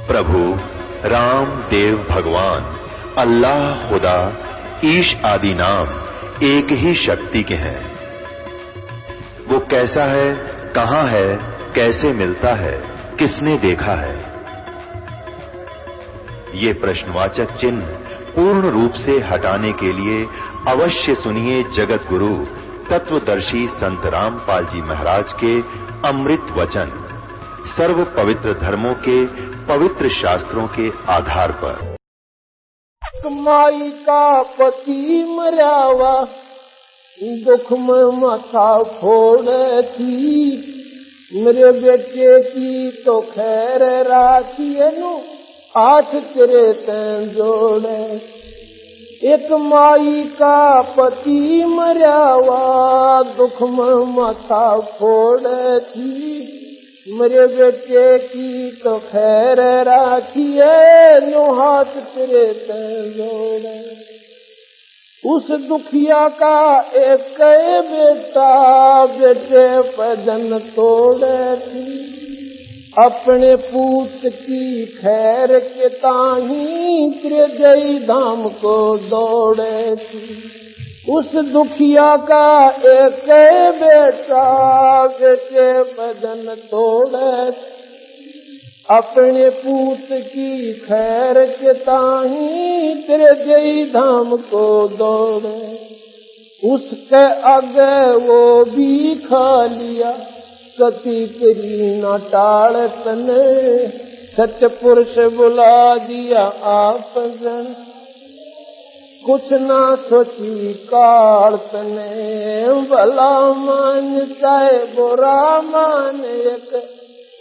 प्रभु राम देव भगवान अल्लाह खुदा ईश आदि नाम एक ही शक्ति के हैं। वो कैसा है, कहां है, कैसे मिलता है, किसने देखा है? ये प्रश्नवाचक चिन्ह पूर्ण रूप से हटाने के लिए अवश्य सुनिए जगत गुरु तत्वदर्शी संत रामपाल जी महाराज के अमृत वचन, सर्व पवित्र धर्मों के पवित्र शास्त्रों के आधार पर। कमाई का पति मरावा दुख में माथा फोड़े थी, मेरे बेटे की तो खैर राखी नु हाथ तेरे तैं जोड़े। एक माई का पति मरावा दुख में माथा फोड़े थी, मेरे बेटे की तो खैर राखिए नो हाथ तेरे तैं जोड़े। उस दुखिया का एक बेटा बेटे पदन तोड़े थी, अपने पूत की खैर के ताही त्रिजयी धाम को दौड़े थी। उस दुखिया का एक बेटा बेटे बदन तोड़े, अपने पूत की खैर के ताही त्रिजयी धाम को दौड़े। उसके आगे वो भी खा लिया सती करी न टाल तने, सत्य पुरुष बुला दिया आप जन, कुछ ना सोची काल तने। भला मान चाहे बुरा मान एक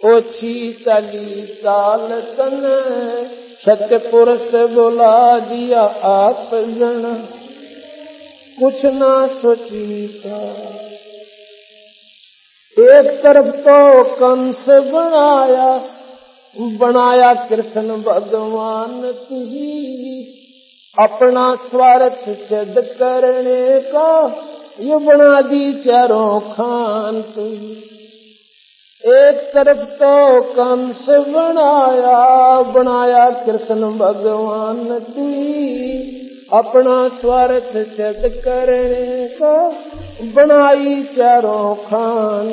ओछी चली चाल तने, सत्य पुरुष बुला दिया आप जन, कुछ ना सोची काल। एक तरफ तो कंस बनाया कृष्ण भगवान तुही, अपना स्वार्थ सिद्ध करने का ये बना दी चारों खान तुही। एक तरफ तो कंस बनाया कृष्ण भगवान तुही, अपना स्वार्थ सिद्ध करने का बनाई चारों खान।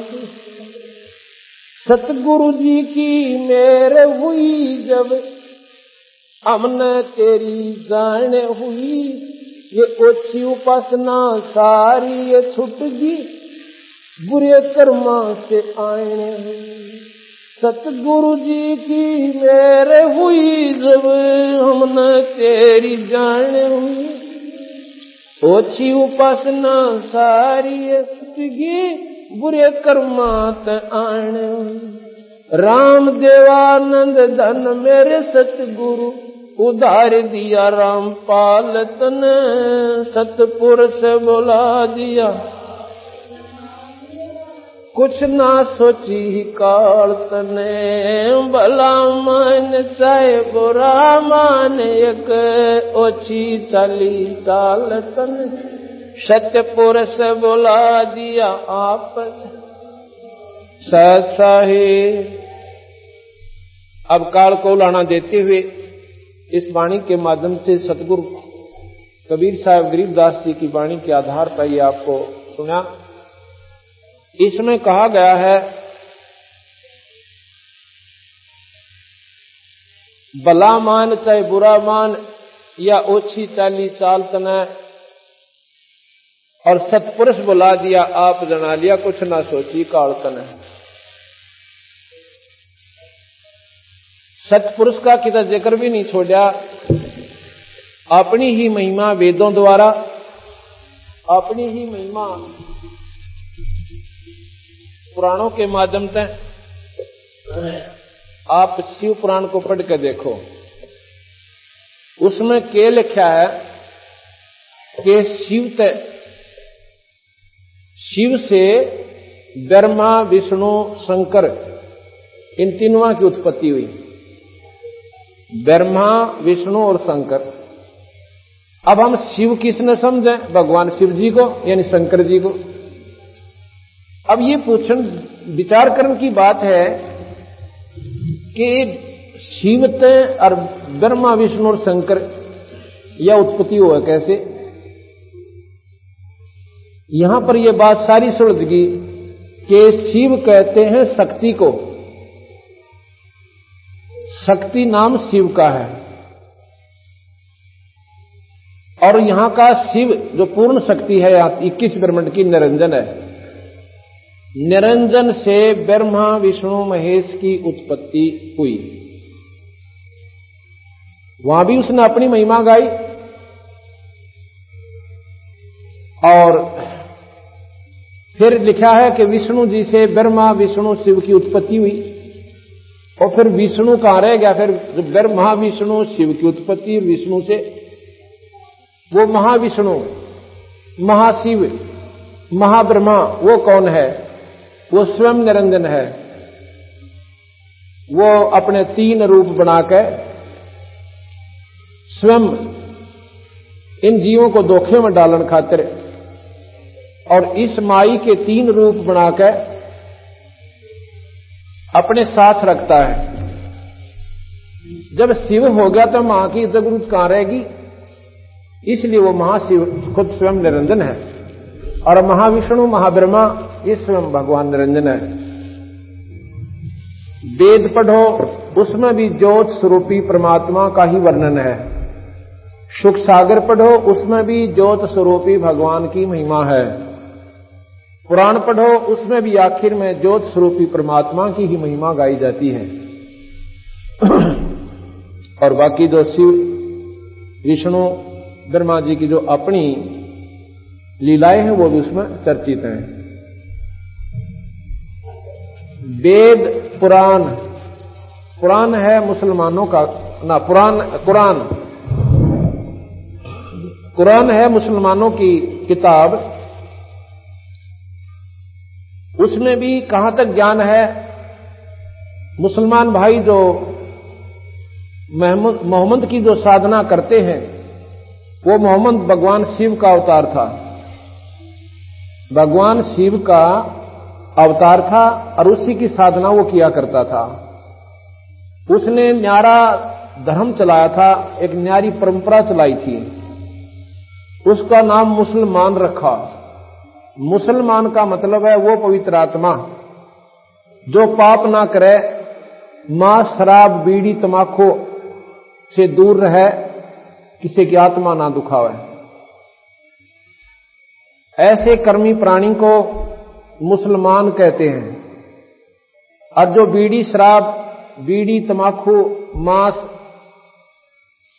सतगुरु जी की मेर हुई जब हमने तेरी जान हुई, ये ओछी उपासना सारी ये छुट गई बुरे कर्मा से आने हुई। सतगुरु जी की मेर हुई जब हमने तेरी जान हुई, ओछी उपासना सारी छुटगी बुरे कर्मात आने हुई। राम देवानंद धन मेरे सतगुरु उधार दिया रामपाल तने, सतपुरुष बुला दिया कुछ ना सोची काल तने। भला मान चाहे बुरा मान एक ओछी चली चाल तने, सत्य पुरुष बुला दिया आप सत्साही। अब काल को लाना देते हुए इस वाणी के माध्यम से सतगुरु कबीर साहब गरीबदास जी की वाणी के आधार पर ये आपको सुना। इसमें कहा गया है भला मान चाहे बुरा मान या ओछी चाली चाल तना, और सतपुरुष बुला दिया आप जना लिया कुछ ना सोची काल तना। सतपुरुष का कितना जिक्र भी नहीं छोड़ा, अपनी ही महिमा वेदों द्वारा, अपनी ही महिमा पुराणों के माध्यम से आप शिव पुराण को पढ़ के देखो। उसमें क्या लिखा है कि शिव से ब्रह्मा विष्णु शंकर इन तीनों की उत्पत्ति हुई। ब्रह्मा विष्णु और शंकर। अब हम शिव किसने समझे? भगवान शिव जी को यानी शंकर जी को। अब ये पूछन विचार करने की बात है कि शिवते और ब्रह्मा विष्णु और शंकर यह उत्पत्ति हुआ कैसे? यहां पर यह बात सारी सुलझ गई कि शिव कहते हैं शक्ति को, शक्ति नाम शिव का है। और यहां का शिव जो पूर्ण शक्ति है 21 ब्रह्मांड की निरंजन है। निरंजन से ब्रह्मा विष्णु महेश की उत्पत्ति हुई। वहां भी उसने अपनी महिमा गाई और फिर लिखा है कि विष्णु जी से ब्रह्मा विष्णु शिव की उत्पत्ति हुई। और फिर विष्णु कहां रह गया? फिर ब्रह्मा विष्णु शिव की उत्पत्ति विष्णु से, वो महाविष्णु महाशिव महाब्रह्मा वो कौन है? वो स्वयं निरंजन है। वो अपने 3 रूप बनाकर स्वयं इन जीवों को धोखे में डालने खातिर और इस माई के 3 रूप बनाकर अपने साथ रखता है। जब शिव हो गया तो मां की जरूरत कहां रहेगी? इसलिए वो महाशिव खुद स्वयं निरंजन है और महाविष्णु महाब्रह्मा ये स्वयं भगवान निरंजन है। वेद पढ़ो उसमें भी ज्योत स्वरूपी परमात्मा का ही वर्णन है। सुख सागर पढ़ो उसमें भी ज्योत स्वरूपी भगवान की महिमा है। पुराण पढ़ो उसमें भी आखिर में ज्योत स्वरूपी परमात्मा की ही महिमा गाई जाती है। और बाकी जो शिव विष्णु ब्रह्मा जी की जो अपनी लीलाएं हैं वो भी उसमें चर्चित हैं। वेद पुराण, पुराण है मुसलमानों का ना, कुरान है मुसलमानों की किताब। उसमें भी कहां तक ज्ञान है? मुसलमान भाई जो मोहम्मद की जो साधना करते हैं वो मोहम्मद भगवान शिव का अवतार था। भगवान शिव का अवतार था और उसी की साधना वो किया करता था। उसने न्यारा धर्म चलाया था, एक न्यारी परंपरा चलाई थी। उसका नाम मुसलमान रखा। मुसलमान का मतलब है वो पवित्र आत्मा जो पाप ना करे, मांस शराब बीड़ी तमाकू से दूर रहे, किसी की आत्मा ना दुखावे। ऐसे कर्मी प्राणी को मुसलमान कहते हैं। और जो बीड़ी शराब बीड़ी तमाकू मांस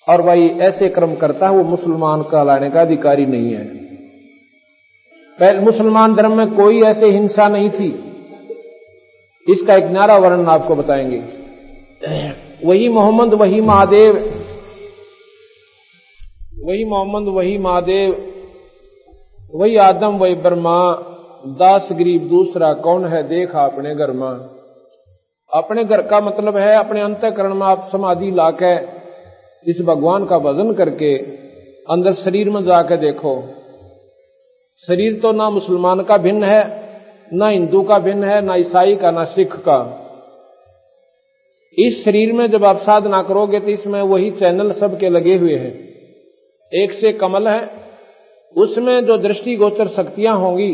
और भाई ऐसे कर्म करता है वो मुसलमान कहलाने का अधिकारी नहीं है। पहले मुसलमान धर्म में कोई ऐसे हिंसा नहीं थी। इसका एक न्यारा वर्णन आपको बताएंगे। वही मोहम्मद वही महादेव, वही मोहम्मद वही महादेव, वही आदम वही ब्रह्मा, दास गरीब दूसरा कौन है देखा अपने घर में। अपने घर का मतलब है अपने अंतःकरण में आप समाधि लाके इस भगवान का भजन करके अंदर शरीर में जाके देखो। शरीर तो ना मुसलमान का भिन्न है, ना हिंदू का भिन्न है, ना ईसाई का, ना सिख का। इस शरीर में जब आप साधना करोगे तो इसमें वही चैनल सबके लगे हुए हैं। एक से कमल है, उसमें जो दृष्टिगोचर शक्तियां होंगी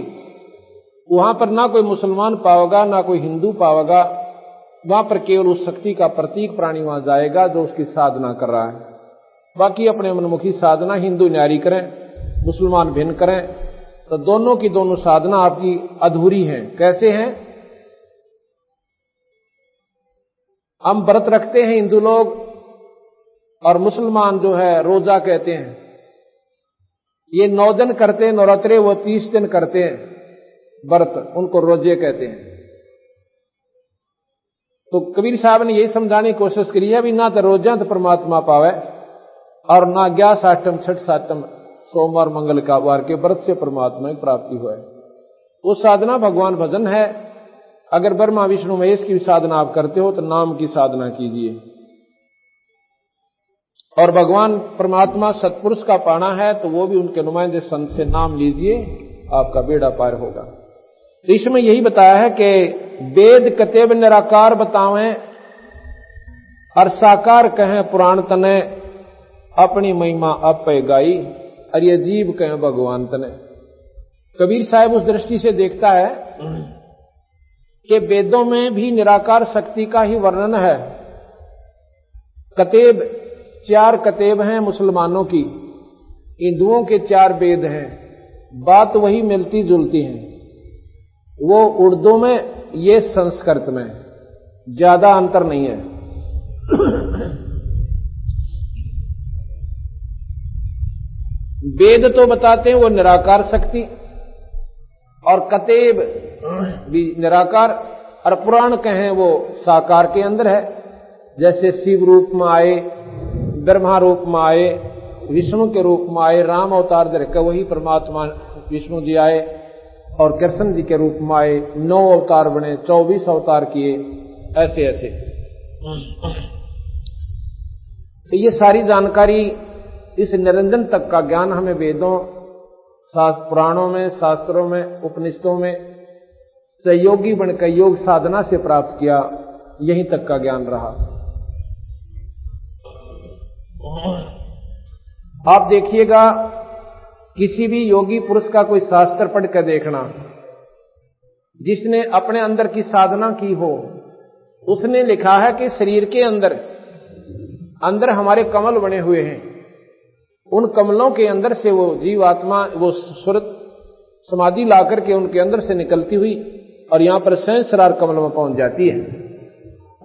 वहां पर ना कोई मुसलमान पाओगा ना कोई हिंदू पाओगा। वहां पर केवल उस शक्ति का प्रतीक प्राणी वहां जाएगा जो उसकी साधना कर रहा है। बाकी अपने मनमुखी साधना हिंदू न्यारी करें, मुसलमान भिन्न करें, तो दोनों की दोनों साधना आपकी अधूरी है। कैसे हैं? हम व्रत रखते हैं हिंदू लोग और मुसलमान जो है रोजा कहते हैं। ये 9 दिन करते हैं नवरात्रे, वो 30 दिन करते हैं व्रत, उनको रोजे कहते हैं। तो कबीर साहब ने यही समझाने की कोशिश करी है भी ना तो रोजा तो परमात्मा पावे और ना 11 साठम 6 सातम सोमवार मंगल का वार के व्रत से परमात्मा की प्राप्ति हुआ है। वो साधना भगवान भजन है। अगर ब्रह्मा विष्णु महेश की साधना आप करते हो तो नाम की साधना कीजिए। और भगवान परमात्मा सत्पुरुष का पाना है तो वो भी उनके नुमाइंदे संत से नाम लीजिए, आपका बेड़ा पार होगा। तो इसमें यही बताया है कि वेद कतेब निराकार बतावें और साकार कहें पुराण तने, अपनी महिमा अपे गाई, और ये जीव कहें भगवान तने। कबीर साहब उस दृष्टि से देखता है कि वेदों में भी निराकार शक्ति का ही वर्णन है। कतेब 4 कतेब हैं मुसलमानों की, हिंदुओं के 4 वेद हैं, बात वही मिलती जुलती है। वो उर्दू में, ये संस्कृत में, ज्यादा अंतर नहीं है। वेद तो बताते हैं वो निराकार शक्ति, और कतेब भी निराकार, और पुराण कहें वो साकार के अंदर है। जैसे शिव रूप में आए, ब्रह्मा रूप में आए, विष्णु के रूप में आए, राम अवतार धरकर वही परमात्मा विष्णु जी आए, और कृष्ण जी के रूप में आए, 9 अवतार बने, 24 अवतार किए, ऐसे ऐसे। तो ये सारी जानकारी, इस निरंजन तक का ज्ञान हमें वेदों, पुराणों में, शास्त्रों में, उपनिषदों में सहयोगी बनकर योग साधना से प्राप्त किया, यहीं तक का ज्ञान रहा। आप देखिएगा, किसी भी योगी पुरुष का कोई शास्त्र पढ़ कर देखना, जिसने अपने अंदर की साधना की हो, उसने लिखा है कि शरीर के अंदर हमारे कमल बने हुए हैं, उन कमलों के अंदर से वो जीवात्मा, वो सुरत समाधि ला करके उनके अंदर से निकलती हुई और यहां पर सहस्रार कमल में पहुंच जाती है।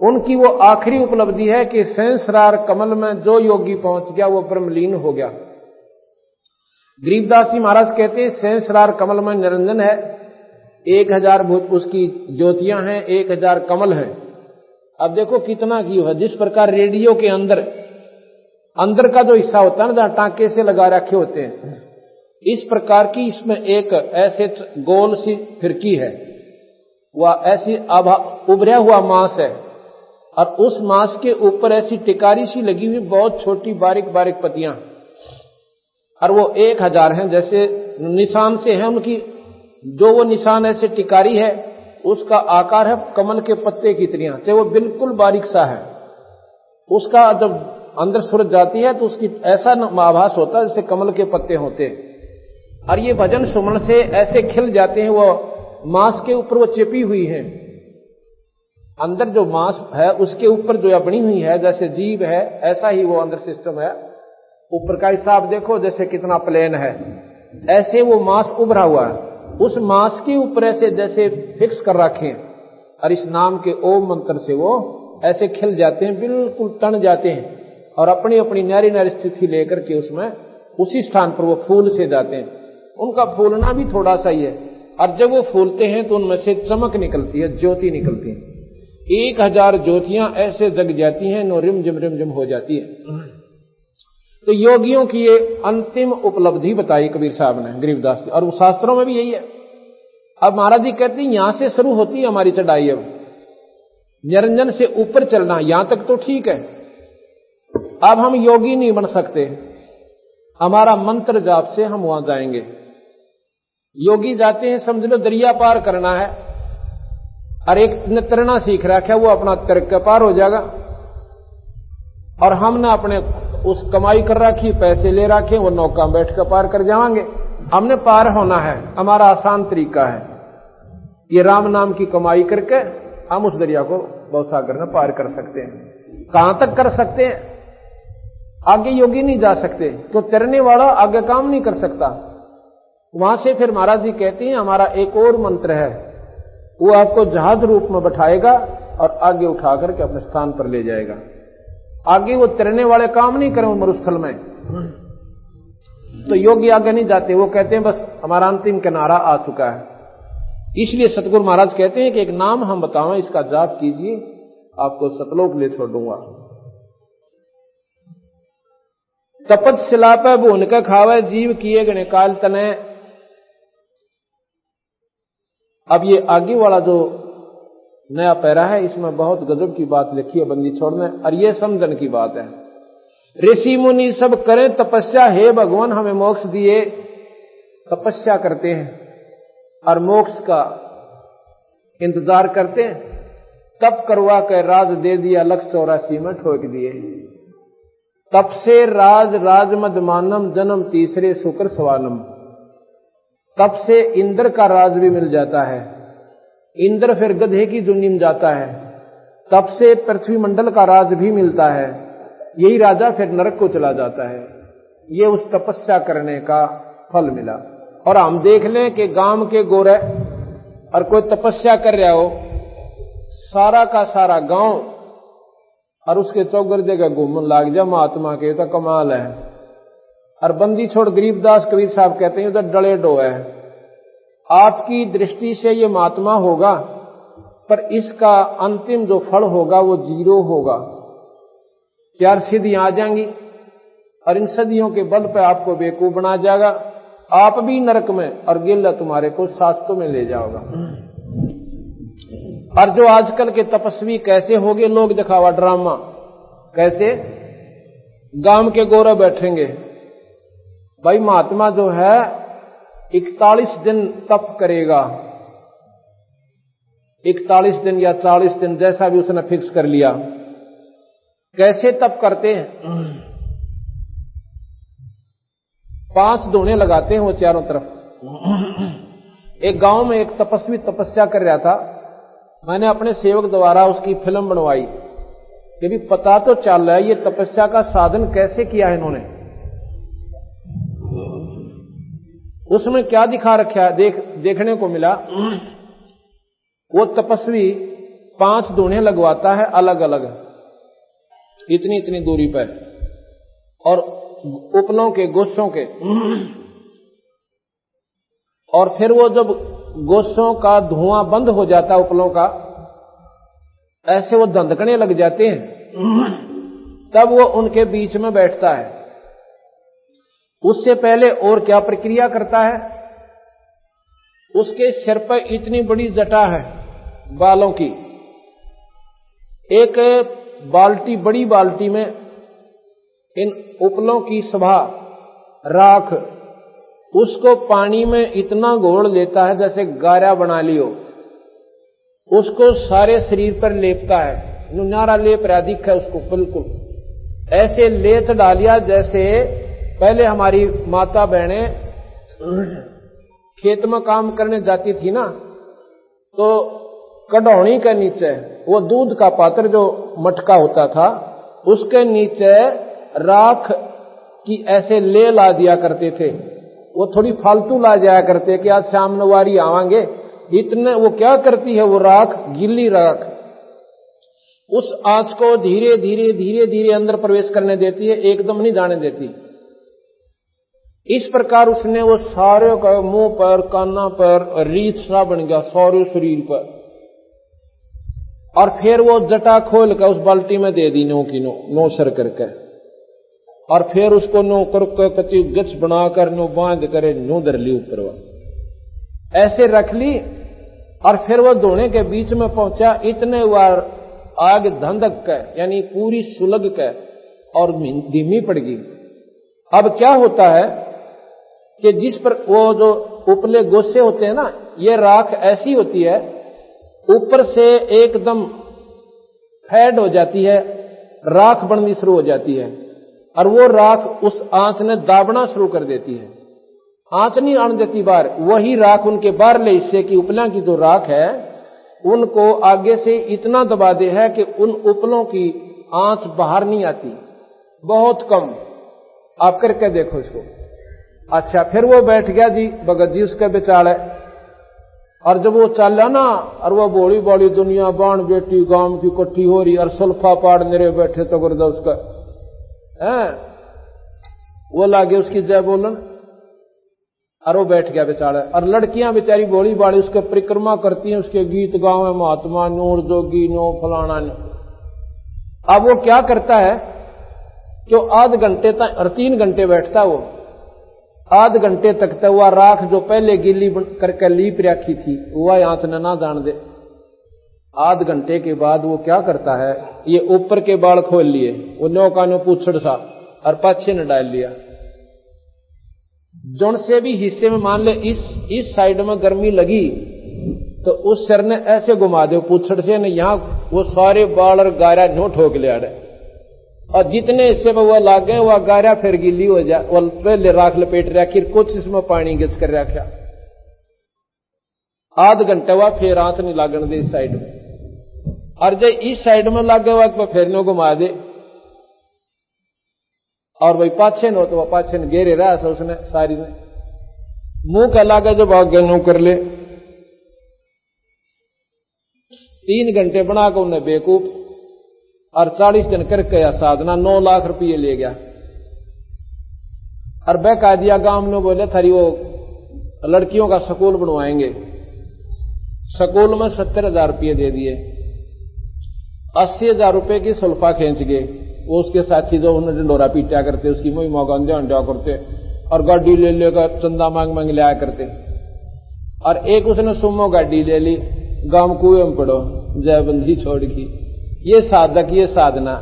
उनकी वो आखिरी उपलब्धि है कि सहस्रार कमल में जो योगी पहुंच गया वो ब्रह्मलीन हो गया। गरीबदास जी महाराज कहते हैं सहस्रार कमल में निरंजन है, 1000 उसकी ज्योतियां हैं, 1000 कमल हैं। अब देखो कितना की है। जिस प्रकार रेडियो के अंदर का जो हिस्सा होता है ना, जहां टांके से लगा रखे होते हैं, इस प्रकार की इसमें एक ऐसे गोल सी फिरकी है, वह ऐसी उभरा हुआ मांस है, और उस मांस के ऊपर ऐसी टिकारी सी लगी हुई बहुत छोटी बारीक बारीक पत्तियां, और वो 1000 हैं। जैसे निशान से है उनकी, जो वो निशान ऐसे टिकारी है, उसका आकार है कमल के पत्ते की तरह, चाहे वो बिल्कुल बारीक सा है। उसका जब अंदर सूरज जाती है तो उसकी ऐसा आभास होता है जैसे कमल के पत्ते होते हैं, और ये भजन सुमन से ऐसे खिल जाते हैं। वो मांस के ऊपर वो चिपी हुई है, अंदर जो मांस है उसके ऊपर जो बनी हुई है, जैसे जीव है ऐसा ही वो अंदर सिस्टम है। ऊपर का हिसाब देखो जैसे कितना प्लेन है, ऐसे वो मांस उभरा हुआ है। उस मांस के ऊपर ऐसे जैसे फिक्स कर रखे, और इस नाम के ओम मंत्र से वो ऐसे खिल जाते हैं, बिल्कुल तन जाते हैं, और अपनी अपनी न्यारी न्यारी स्थिति लेकर के उसमें उसी स्थान पर वो फूल से जाते हैं। उनका फूलना भी थोड़ा सा ही है, और जब वो फूलते हैं तो उनमें से चमक निकलती है, ज्योति निकलती है। 1000 ज्योतियां ऐसे जग जाती हैं, नो रिम जिम हो जाती है। तो योगियों की ये अंतिम उपलब्धि बताई कबीर साहब ने, गरीबदास जी, और शास्त्रों में भी यही है। अब महाराज जी कहते हैं यहां से शुरू होती है हमारी चढ़ाई। अब निरंजन से ऊपर चलना, यहां तक तो ठीक है। अब हम योगी नहीं बन सकते, हमारा मंत्र जाप से हम वहां जाएंगे। योगी जाते हैं, समझ लो दरिया पार करना है, और एक ने तैरना सीख रखा है, वो अपना तैर के पार हो जाएगा, और हमने अपने उस कमाई कर रखी, पैसे ले रखे, वो नौका में बैठ कर पार कर जाएंगे। हमने पार होना है, हमारा आसान तरीका है ये राम नाम की कमाई करके हम उस दरिया को भवसागर में पार कर सकते हैं। कहां तक कर सकते हैं? आगे योगी नहीं जा सकते, तो तैरने वाला आगे काम नहीं कर सकता। वहां से फिर महाराज जी कहते हैं हमारा एक और मंत्र है, वो आपको जहाज रूप में बैठाएगा और आगे उठा करके अपने स्थान पर ले जाएगा। आगे वो तैरने वाले काम नहीं करें मरुस्थल में, तो योगी आगे नहीं जाते। वो कहते हैं बस हमारा अंतिम किनारा आ चुका है। इसलिए सतगुरु महाराज कहते हैं कि एक नाम हम बतावें, इसका जाप कीजिए, आपको सतलोक ले छोड़ दूंगा। तपत शिला पे भून का खावे, जीव किए गणे काल तने। अब ये आगे वाला जो नया पैरा है, इसमें बहुत गजब की बात लिखी है बंदी छोड़ने, और ये समझन की बात है। ऋषि मुनि सब करें तपस्या, हे भगवान हमें मोक्ष दिए। तपस्या करते हैं और मोक्ष का इंतजार करते हैं, तप करवा कर राज दे दिया, 184 में ठोक दिए। तप से राज राजमद मानम, जन्म तीसरे शुक्र सवानम। तप से इंद्र का राज भी मिल जाता है, इंद्र फिर गधे की जुन्नी में जाता है। तप से पृथ्वी मंडल का राज भी मिलता है, यही राजा फिर नरक को चला जाता है। ये उस तपस्या करने का फल मिला। और हम देख लें कि गांव के गोरे और कोई तपस्या कर रहा हो, सारा का सारा गांव और उसके चौगर जगह घूमने लाग जा महात्मा के, तो कमाल है। और बंदी छोड़ गरीबदास कबीर साहब कहते हैं उधर डले डो है। आपकी दृष्टि से ये महात्मा होगा, पर इसका अंतिम जो फल होगा वो 0 होगा। 4 सिद्धियां आ जाएंगी और इन सदियों के बल पे आपको बेवकूफ बना जाएगा, आप भी नरक में और गिल्ला तुम्हारे को शास्त्रों में ले जाओगा। और जो आजकल के तपस्वी कैसे हो गए, लोग दिखावा ड्रामा, कैसे गांव के गोरे बैठेंगे। भाई महात्मा जो है 41 दिन तप करेगा, 41 दिन या 40 दिन जैसा भी उसने फिक्स कर लिया। कैसे तप करते हैं? 5 धोने लगाते हैं वो चारों तरफ। एक गांव में एक तपस्वी तपस्या कर रहा था, मैंने अपने सेवक द्वारा उसकी फिल्म बनवाई कि भी पता तो चल रहा है ये तपस्या का साधन कैसे किया है इन्होंने। उसमें क्या दिखा रखा है देखने को मिला। वो तपस्वी 5 धोने लगवाता है अलग अलग, इतनी इतनी दूरी पर, और उपलों के गोशों के। और फिर वो जब गोशों का धुआं बंद हो जाता उपलों का, ऐसे वो धंधकने लग जाते हैं, तब वो उनके बीच में बैठता है। उससे पहले और क्या प्रक्रिया करता है? उसके सिर पर इतनी बड़ी जटा है बालों की, एक बाल्टी, बड़ी बाल्टी में इन उपलों की सभा राख, उसको पानी में इतना घोल लेता है जैसे गारा बना लियो, उसको सारे शरीर पर लेपता है। नुनारा लेप रहा दिख है उसको, बिल्कुल ऐसे लेत डालिया जैसे पहले हमारी माता बहनें खेत में काम करने जाती थी ना, तो कढ़ौनी के नीचे वो दूध का पात्र जो मटका होता था, उसके नीचे राख की ऐसे ले ला दिया करते थे। वो थोड़ी फालतू ला जाया करते कि आज शाम नवारी आवांगे, इतने वो क्या करती है वो राख, गिल्ली राख, उस आंच को धीरे धीरे धीरे धीरे अंदर प्रवेश करने देती है, एकदम नहीं जाने देती। इस प्रकार उसने वो सारे का मुंह पर, काना पर रीत सा बन गया, सारे शरीर पर। और फिर वो जटा खोल कर उस बाल्टी में दे दी, नो की नो सर करके, और फिर उसको नो करके कति गच बनाकर नो बांध करे नो धर ली ऊपर, ऐसे रख ली। और फिर वो दोनों के बीच में पहुंचा, इतने बार आग धंधक के, यानी पूरी सुलग के, और धीमी पड़ गई। अब क्या होता है कि जिस पर वो जो उपले गोसे होते हैं ना, ये राख ऐसी होती है ऊपर से एकदम फैड हो जाती है, राख बननी शुरू हो जाती है, और वो राख उस आंच ने दाबना शुरू कर देती है। आंच नहीं आने देती बाहर, वही राख उनके बाहरले हिस्से की उपलों की जो राख है उनको आगे से इतना दबा दे है कि उन उपलों की आंच बाहर नहीं आती, बहुत कम। आप करके देखो इसको। अच्छा, फिर वो बैठ गया जी भगत जी उसके बेचारे, और जब वो चला ना, और वो बोली बड़ी दुनिया बाण बेटी गांव की इकट्ठी हो रही, और सुल्फा पाड़ मेरे बैठे तो गुरदा उसका है, वो लागे उसकी जय बोलन, और वो बैठ गया बेचारा। और लड़कियां बेचारी बोली बाड़ी उसके परिक्रमा करती हैं, उसके गीत गावे महात्मा नूर जोगी नो फलाना नो। अब वो क्या करता है कि आध घंटे तक और 3 घंटे बैठता, वो आध घंटे तक तो वह राख जो पहले गीली करके लीप रखी थी वह आंच न ना जान दे। आध घंटे के बाद वो क्या करता है, ये ऊपर के बाल खोल लिए, वो नौका नो पूछड़ सा, और पाछे न डाल लिया। जौन से भी हिस्से में मान ले इस साइड में गर्मी लगी तो उस सर ने ऐसे घुमा दे पूछड़ से न, यहां वो सारे बाल और गारा नो ठोक लिया रहे, और जितने हिस्से में वो लाग गए वह गारा फिर गिली हो जाए, वो पहले राख लपेट रखी, कुछ इसमें पानी गिस कर रखा। आध घंटे हुआ फिर हाथ नहीं लागण दे इस साइड में, और जब इस साइड में लाग गया वह फिर नो घुमा दे, और वही पाछे नो तो वह पाछे ने घेरे रहा था उसने सारी ने मुंह का लागा जो भाग गए कर ले। 3 घंटे बना कर उन्हें बेवकूफ, और 40 दिन करके साधना 9 लाख रुपये ले गया। और बहका दिया गांव में, बोले थारी वो लड़कियों का स्कूल बनवाएंगे, स्कूल में 70,000 रुपये दे दिए, 80,000 रुपये की सुल्फा खींच गए। वो उसके साथी जो उन्हें डंडोरा पीटा करते, उसकी मुई मौका करते, और गाड़ी ले लेकर चंदा मांग मांग लिया करते। और एक उसने सुमो गाड़ी ले ली, गांव कुएं में पड़ो जयबंदी छोड़ की। ये साधक, ये साधना,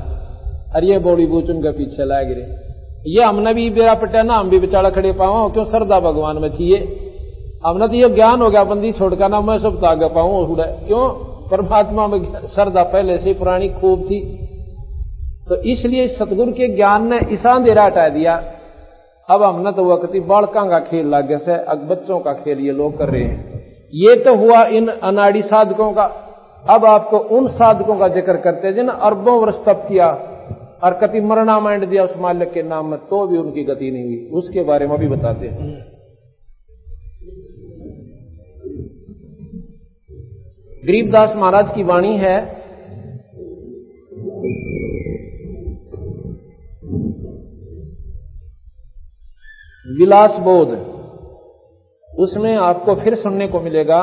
और ये बॉडी बूच उनके पीछे लाग रहे। ये हमने भी बेरा पटा ना, हम भी बेचारा खड़े पाओ, क्यों श्रद्धा भगवान में थी। ये हमने तो ये ज्ञान हो गया बंदी छोड़कर ना, मैं सब तागे पाऊं, क्यों परमात्मा में श्रद्धा पहले से पुरानी खूब थी। तो इसलिए सतगुरु के ज्ञान ने ईसा अंधेरा हटा दिया। अब हमने तो वक्त बालका का खेल लागे से, अब बच्चों का खेल ये लोग कर रहे हैं। ये तो हुआ इन अनाड़ी साधकों का। अब आपको उन साधकों का जिक्र करते हैं जिन्हें अरबों वर्ष तप किया और कति मरना मांड दिया उस मालिक के नाम में, तो भी उनकी गति नहीं हुई। उसके बारे में भी बताते हैं। गरीबदास महाराज की वाणी है, विलास बोध। उसमें आपको फिर सुनने को मिलेगा।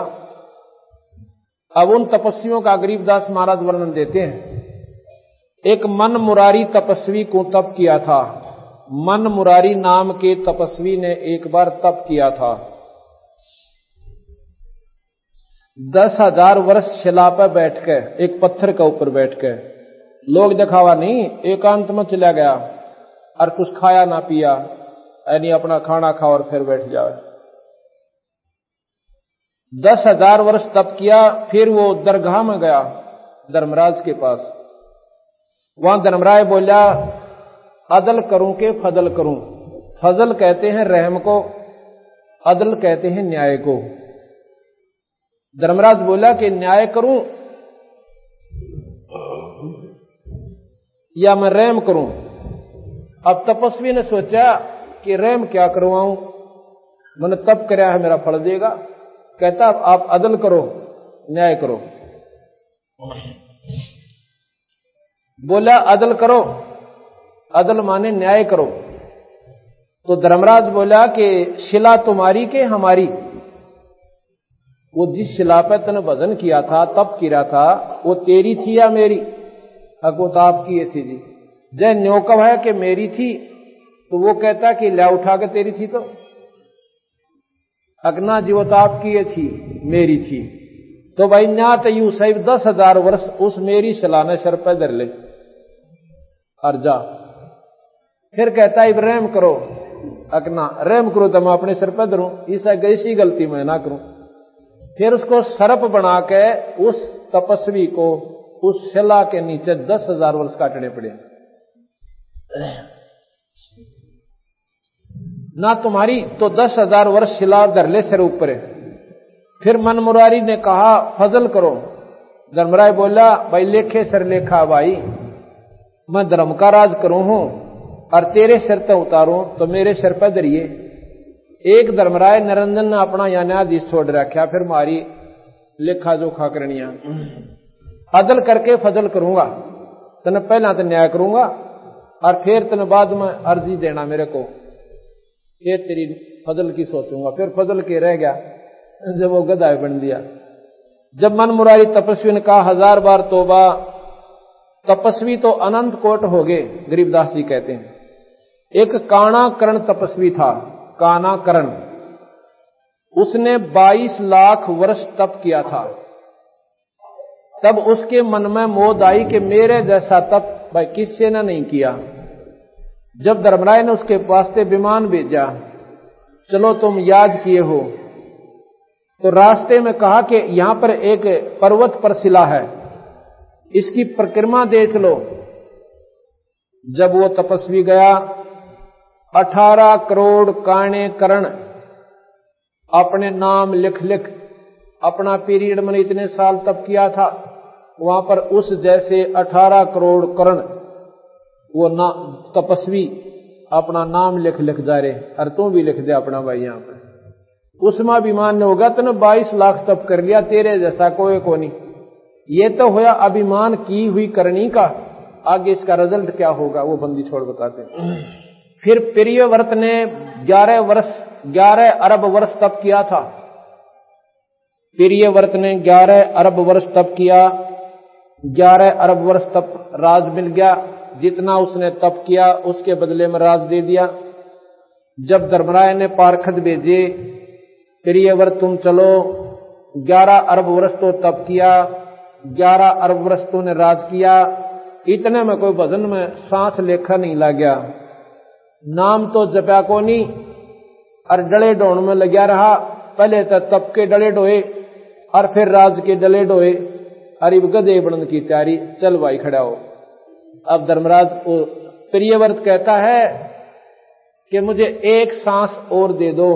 अब उन तपस्वियों का गरीबदास महाराज वर्णन देते हैं। एक मन मुरारी तपस्वी को तप किया था। मन मुरारी नाम के तपस्वी ने एक बार तप किया था। 10,000 वर्ष शिला पर बैठ के, एक पत्थर के ऊपर बैठ के, लोग दिखावा नहीं, एकांत में चला गया और कुछ खाया ना पिया, यानी अपना खाना खा और फिर बैठ जाए। 10,000 वर्ष तप किया। फिर वो दरगाह में गया धर्मराज के पास। वहां धर्मराज बोला, अदल करूं के फजल करूं। फजल कहते हैं रहम को, अदल कहते हैं न्याय को। धर्मराज बोला कि न्याय करूं या मैं रहम करूं। अब तपस्वी ने सोचा कि रहम क्या करवाऊं, मैंने तप कराया है, मेरा फल देगा। कहता आप अदल करो, न्याय करो। बोला अदल करो, अदल माने न्याय करो। तो धर्मराज बोला कि शिला तुम्हारी के हमारी? वो जिस शिला पर तने भजन किया था, तप किया था, वो तेरी थी या मेरी? वो तो आपकी थी जी। जय न्योकव है कि मेरी थी, तो वो कहता कि ल्या उठा के तेरी थी। तो अगना जी वो तो आपकी थी, मेरी थी। तो भाई न्या तो यू सही 10,000 वर्ष उस मेरी शिला ने सर पर धर ले और जा। फिर कहता है रहम करो, अगना रहम करो तो मैं अपने सर पर धरूं, ऐसी गलती मैं ना करूं। फिर उसको सर्प बना के उस तपस्वी को उस शिला के नीचे 10,000 वर्ष काटने पड़े। ना तुम्हारी तो 10,000 वर्ष शिला धरले सिर ऊपर है। फिर मन मुरारी ने कहा फजल करो। धर्मराय बोला भाई लेखे सर लेखा भाई, मैं धर्म का राज करूं हूं और तेरे सिर तो उतारूं तो मेरे सिर पर धरिए। एक धर्मराय निरंजन ने अपना या न्यायाधीश छोड़ रखा, फिर मारी लेखा जोखा करनिया। अदल करके फजल करूंगा, तने पहला तो न्याय करूंगा और फिर तने बाद में अर्जी देना मेरे को, फिर तेरी फजल की सोचूंगा। फिर फजल के रह गया जब वो गधा बन दिया। जब मन मुरारी तपस्वी ने कहा 1000 बार तोबा, तपस्वी तो अनंत कोट हो गए। गरीबदास जी कहते हैं एक काना करण तपस्वी था, काना करण, उसने 22 लाख वर्ष तप किया था। तब उसके मन में मोद आई कि मेरे जैसा तप भाई किसी ने नहीं किया। जब धर्मराय ने उसके वास्ते विमान भेजा, चलो तुम याद किए हो तो रास्ते में कहा कि यहां पर एक पर्वत पर शिला है, इसकी परिक्रमा देख लो। जब वो तपस्वी गया, 18 करोड़ काणे करण अपने नाम लिख लिख, अपना पीरियड मैंने इतने साल तप किया था, वहां पर उस जैसे 18 करोड़ करण वो ना तपस्वी अपना नाम लिख लिख जा रहे। और तू भी लिख दे अपना भाई यहां पर। उसमें अभिमान होगा, तूने 22 लाख तप कर लिया, तेरे जैसा कोई को नहीं। ये तो होया अभिमान की हुई करनी का। आगे इसका रिजल्ट क्या होगा वो बंदी छोड़ बताते हैं। फिर प्रियव्रत ने 11 अरब वर्ष तप किया था। प्रियव्रत ने 11 अरब वर्ष तप किया। 11 अरब वर्ष तप राज मिल गया। जितना उसने तप किया उसके बदले में राज दे दिया। जब धर्मराय ने पारखत भेजे, प्रियव्रत तुम चलो, 11 अरब वर्ष तो तप किया, 11 अरब वर्ष तो ने राज किया, इतने में कोई भजन में सांस लेखा नहीं लग गया, नाम तो जपया को नहीं, और डले ढोण में लग्या रहा। पहले तो तप के डले ढोए और फिर राज के डले ढोए, अरे गधे बनने की तैयारी, चल भाई खड़ा हो। अब धर्मराज को प्रियव्रत कहता है कि मुझे एक सांस और दे दो।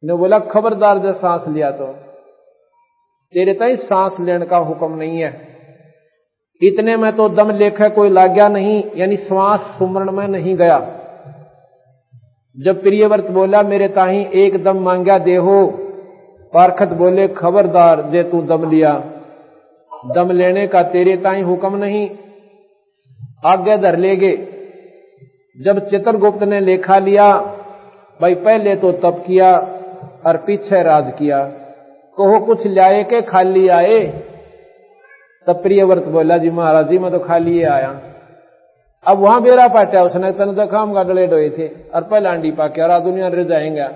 ने बोला खबरदार जब सांस लिया तो तेरे ताई सांस लेने का हुक्म नहीं है। इतने में तो दम लेखा कोई लाग गया नहीं, यानी श्वास सुमरण में नहीं गया। जब प्रियव्रत बोला मेरे ताही एक दम मांगा देहो, पारखत बोले खबरदार जे तू दम लिया, दम लेने का तेरे ताई हुक्म नहीं, आगे धर लेगे। जब चित्रगुप्त ने लेखा लिया, भाई पहले तो तप किया और पीछे राज किया, कहो कुछ लाए के खाली आए। तब प्रियव्रत बोला जी महाराज जी मैं तो खाली आया। अब वहां बेरा पाटा, उसने तन तो काम का डले डोए थे और पहला अंडी पाके और दुनिया रह जाएंगे।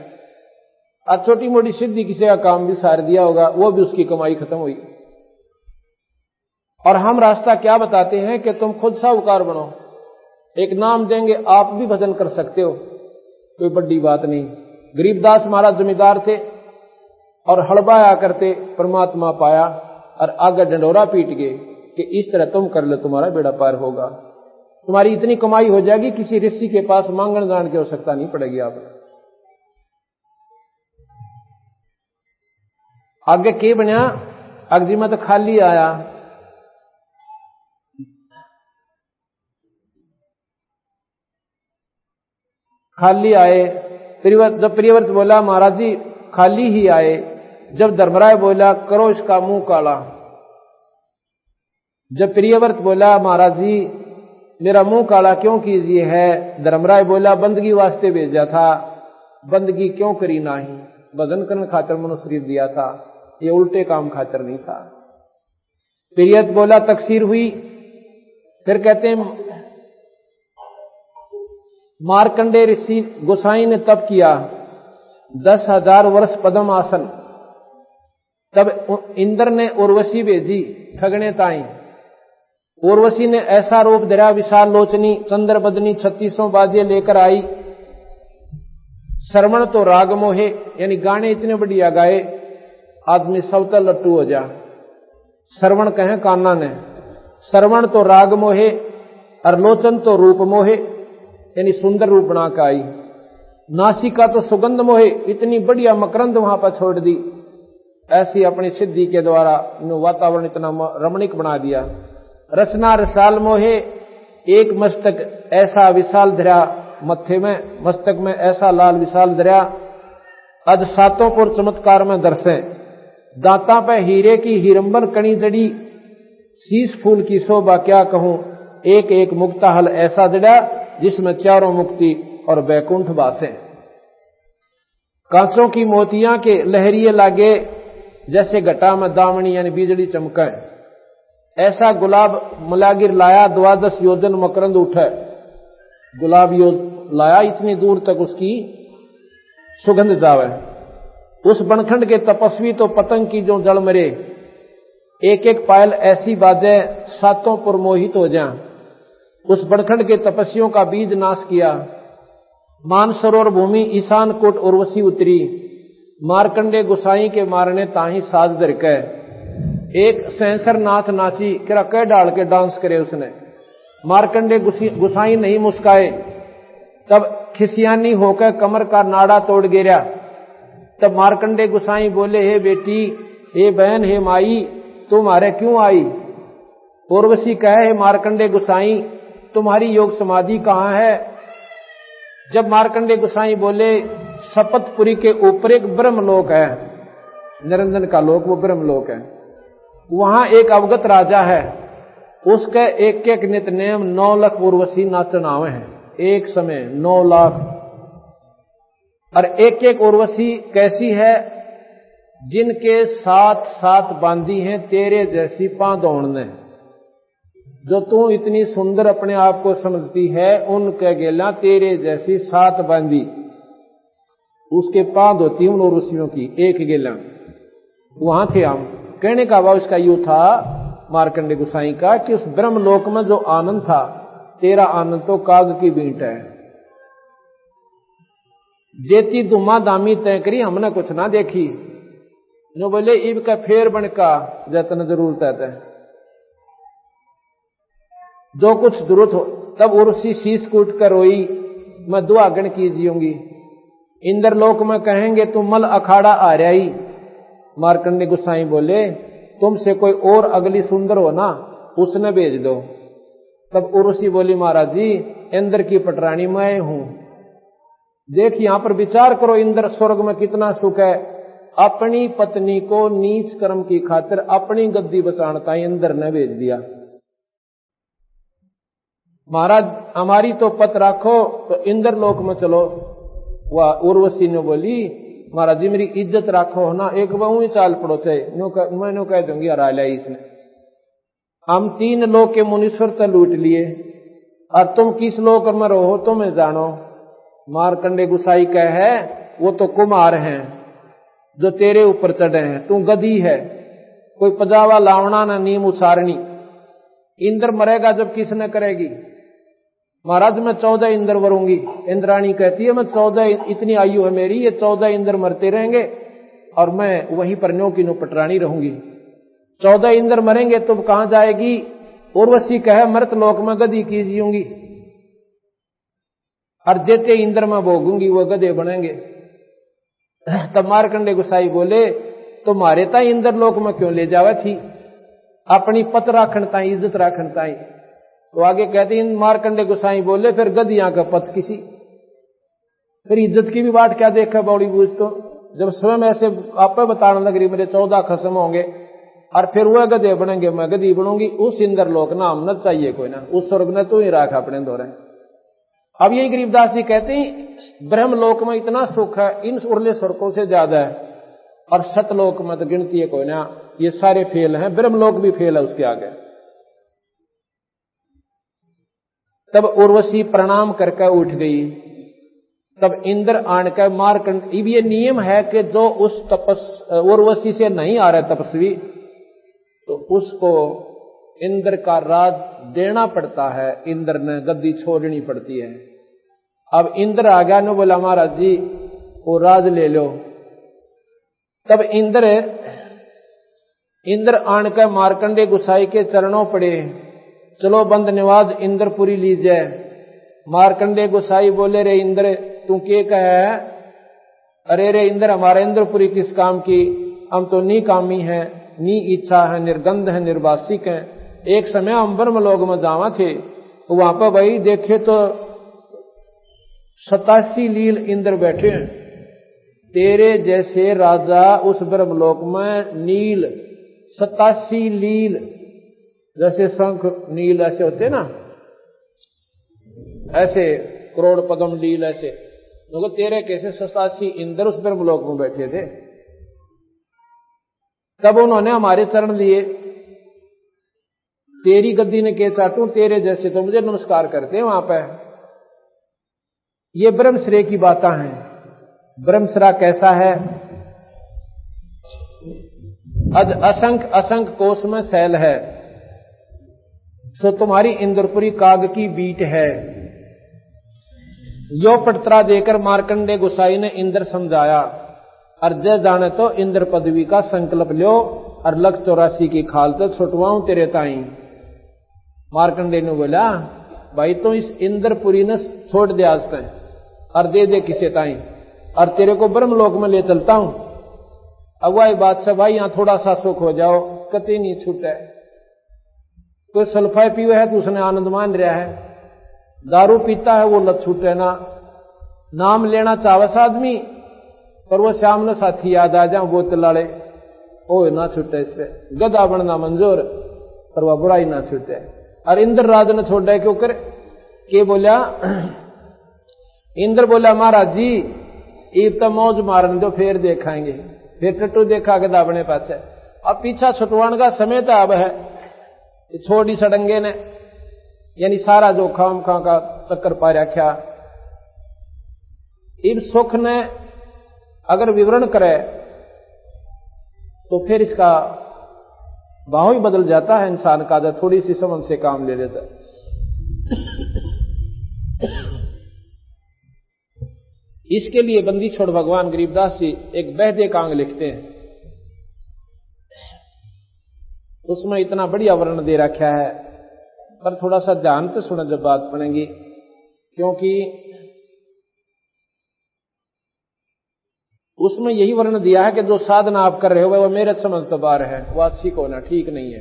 और छोटी मोटी सिद्धि किसी का काम भी सार दिया होगा, वो भी उसकी कमाई खत्म हुई। और हम रास्ता क्या बताते हैं कि तुम खुद साहूकार बनो, एक नाम देंगे, आप भी भजन कर सकते हो, कोई बड़ी बात नहीं। गरीबदास महाराज जमींदार थे और हड़बाया करते, परमात्मा पाया और आगे डंडोरा पीट गए कि इस तरह तुम कर लो तुम्हारा बेड़ा पार होगा, तुम्हारी इतनी कमाई हो जाएगी, किसी ऋषि के पास मांगण जान की आवश्यकता नहीं पड़ेगी। आप आगे के बनिया, अगजी में तो खाली आया। खाली आए। जब प्रियव्रत बोला महाराज जी खाली ही आए। जब धर्मराय बोला करो इसका मुंह काला। जब प्रियव्रत बोला महाराज जी मेरा मुंह काला क्यों कीजिए है, धर्मराय बोला बंदगी वास्ते भेजा था, बंदगी क्यों करी नाही, भजन करने खातिर मनुष्य शरीर दिया था, ये उल्टे काम खातिर नहीं था। प्रियव्रत बोला तकसीर हुई। फिर कहते हैं मार्कंडे ऋषि गोसाई ने तप किया 10,000 वर्ष पद्म आसन। तब इंद्र ने उर्वशी भेजी ठगने ताई। उर्वशी ने ऐसा रूप धरा, विशाल लोचनी चंद्र बदनी 36 बाजे लेकर आई। श्रवण तो राग मोहे, यानी गाने इतने बढ़िया गाए आदमी सबका लट्टू हो जा। श्रवण कहे कान्ना ने, श्रवण तो राग मोहे और लोचन तो रूप मोहे, यानी सुंदर रूप बना के आई। नासिका तो सुगंध मोहे, इतनी बढ़िया मकरंद वहां पर छोड़ दी। ऐसी अपनी सिद्धि के द्वारा वातावरण इतना रमणीक बना दिया। रसना रसाल मोहे, एक मस्तक ऐसा विशाल धरा मत्थे में, मस्तक में ऐसा लाल विशाल धरा। अद सातों पुर चमत्कार में दर्शे, दांता पे हीरे की हीरंबर कणी जड़ी, शीश फूल की शोभा क्या कहूं, एक एक मुक्ता हल ऐसा जड़ा जिसमें चारों मुक्ति और बैकुंठ बासे। कांचों की मोतियां के लहरिए लागे, जैसे घटा में दामनी यानी बिजली चमके। ऐसा गुलाब मुलागिर लाया, 12 योजन मकरंद उठे। गुलाब लाया इतनी दूर तक उसकी सुगंध जावे। उस बनखंड के तपस्वी तो पतंग की जो जल मरे, एक एक पायल ऐसी बाजे सातों पुर मोहित हो जाए। उस बनखंड के तपस्वियों का बीज नाश किया। मानसरोवर भूमि ईशान कोट उर्वशी उतरी, मार्कंडे गुसाई के मारने ताही साज धर के एक सेंसर नाच नाची किरा कह डाल के डांस करे उसने। मार्कंडे गुसाई नहीं मुस्काए, तब खिसियानी होकर कमर का नाड़ा तोड़ गिरा। तब मार्कंडे गुसाई बोले, हे बेटी, हे बहन, हे माई, तुम हमारे क्यों आई? उर्वशी कहे, हे मार्कंडे गुसाई, तुम्हारी योग समाधि कहाँ है? जब मार्कंडे गुसाई बोले, शपथपुरी के ऊपर एक ब्रह्मलोक है, निरंजन का लोक, वो ब्रह्मलोक है, वहां एक अवगत राजा है, उसके एक एक नित नेम 9 लाख उर्वशी नाचन आवे हैं एक समय, 9 लाख। और एक एक उर्वशी कैसी है? जिनके 7 बांधी हैं तेरे जैसी पांदौड़ ने। जो तू इतनी सुंदर अपने आप को समझती है, उनके गेला तेरे जैसी 7 बांधी उसके पांद होती उन उर्वशियों की, एक गेला। वहां थे हम। कहने का भाव इसका यूं था मार्कंडे गुसाई का कि उस ब्रह्मलोक में जो आनंद था, तेरा आनंद तो काग की बींट है। जेती दुमा दामी तय करी हमने कुछ ना देखी। जो बोले इब का फेर बन का जतन जरूरत है, जो कुछ जरूरत हो। तब उर्वशी शीश कूट कर रोई, मैं दुआगण कीजियूंगी। इंद्रलोक में कहेंगे तुम मल अखाड़ा आ रही। मार्कंडे गुसाई बोले, तुमसे कोई और अगली सुंदर हो ना, उसने भेज दो। तब उर्वशी बोली, महाराज जी, इंद्र की पटरानी मैं हूं। देख यहां पर विचार करो, इंद्र स्वर्ग में कितना सुख है। अपनी पत्नी को नीच कर्म की खातिर अपनी गद्दी बचाता इंद्र ने भेज दिया। महाराज हमारी तो पत राखो, तो इंद्र लोक में चलो। वह उर्वशी ने बोली, महाराज जी मेरी इज्जत राखो ना, एक बहु ही चाल पड़ो थे, मैं कह दूंगी हरा लिया इसने। हम 3 लोक के मुनीश्वर तो लूट लिए, और तुम किस लोक में रहो तो मैं जानो। मार्कंडे गुसाई कहे, वो तो कुमार हैं जो तेरे ऊपर चढ़े हैं, तू गधी है, कोई पजावा लावना ना नीम उचारनी। इंद्र मरेगा जब किसने करेगी? महाराज मैं 14 इंद्र वरूंगी। इंद्राणी कहती है, मैं 14, इतनी आयु है मेरी, ये 14 इंद्र मरते रहेंगे और मैं वहीं पर न्यो की नो पटरानी रहूंगी। 14 इंद्र मरेंगे तुम कहां जाएगी? उर्वशी कहे, मृत लोक में गधी कीजियूंगी, और जेते इंद्र में भोगूंगी वो गधे बनेंगे। तब मार्कंडे गुसाई बोले, तुम्हारे ताई इंद्र लोक में क्यों ले जावे थी? अपनी पत राखण ताई, इज्जत राखण ताई। तो आगे कहते हैं मार्कंडे गुसाई बोले, फिर गधियां का पथ किसी, फिर इज्जत की भी बात क्या देखा बौड़ी बूझ। तो जब स्वयं ऐसे आप बताने लग रही मेरे 14 खसम होंगे और फिर वह गधे बनेंगे, मैं गधी बनूंगी, उस इंद्र लोक ना हम न चाहिए कोई ना, उस स्वर्ग ने तो ही राखा अपने दौरे। अब यही गरीबदास जी कहते हैं ब्रह्मलोक में इतना सुख है, इन उर्ले स्वर्गों से ज्यादा है, और सतलोक में तो गिनती है कोई ना, ये सारे फेल हैं, ब्रह्मलोक भी फेल है उसके आगे। तब उर्वशी प्रणाम करके उठ गई। तब इंद्र आन कर मार्कंड, ये नियम है कि जो उस उर्वशी से नहीं आ रहा तपस्वी, तो उसको इंद्र का राज देना पड़ता है, इंद्र ने गद्दी छोड़नी पड़ती है। अब इंद्र आ गया ने बोला, महाराज जी वो राज ले लो। तब इंद्र आन कर मार्कंडे गुसाई के चरणों पड़े, चलो बंद निवाज इंद्रपुरी लीजिए। मार्कंडे गुसाई बोले, रे इंद्र तू के कहे? अरे रे इंद्र, हमारा इंद्रपुरी किस काम की? हम तो नी कामी है, नी इच्छा है, निर्गंध है, निर्वासिक है। एक समय हम ब्रह्मलोक में जावा थे, वहां पर भाई देखे तो 87 लील इंद्र बैठे हैं। तेरे जैसे राजा उस ब्रह्मलोक में नील 87 लील, जैसे शंख नील ऐसे होते ना, ऐसे करोड़ पद्म लील ऐसे, तो तेरे कैसे 87 इंद्र उस ब्रह्मलोक में बैठे थे। तब उन्होंने हमारे चरण लिए, तेरी गद्दी ने के चाटू, तेरे जैसे तो मुझे नमस्कार करते हैं वहां पर। ये ब्रह्मश्रेय की बातें हैं। ब्रह्मश्रा कैसा है? अज असंख्य असंख्य कोष में शैल है, सो तुम्हारी इंद्रपुरी काग की बीट है। यो पटरा देकर मार्कंडे गुसाई ने इंद्र समझाया, और जय जाने तो इंद्र पदवी का संकल्प लो और लख 84 की खाल तो छुटवाऊं तेरे ताई। मार्कंडेय ने बोला भाई तो इस इंद्रपुरी ने छोड़ दे आज तक और दे किसे ताई और तेरे को ब्रह्मलोक में ले चलता हूं। अब वही बात से भाई यहां थोड़ा सा सुख हो जाओ, कतई नहीं छूटे। कोई सल्फाई पीवे है तो उसने आनंद मान रहा है, दारू पीता है वो लत छूटे ना, नाम लेना चावस आदमी पर वो श्याम ने साथी याद आ जाओ बोतल लाड़े ओ ना छूटे, इस पे गधा बनना मंजूर पर वह बुराई ना छूटे। और इंद्र राज ने छोड़ा क्यों कर के बोला, इंद्र बोला महाराज जी ईब तो मौज मारन दो फिर देखाएंगे, फिर टट्टू देखा गधा बने पास। अब पीछा छुटवाने का समय तो अब है, छोड़ी सड़ंगे ने यानी सारा जो खाम खा का चक्कर पा रखा। इब सुख ने अगर विवरण करे तो फिर इसका भाव ही बदल जाता है इंसान का, जब थोड़ी सी समझ से काम ले लेता है। इसके लिए बंदी छोड़ भगवान गरीबदास जी एक बहदे कांग लिखते हैं, उसमें इतना बढ़िया वर्णन दे रखा है, पर थोड़ा सा ध्यान से सुना जब बात पड़ेगी, क्योंकि उसमें यही वर्णन दिया है कि जो साधना आप कर रहे हो वो मेरे समझ तो बाहर है, वो अच्छी को ना ठीक नहीं है।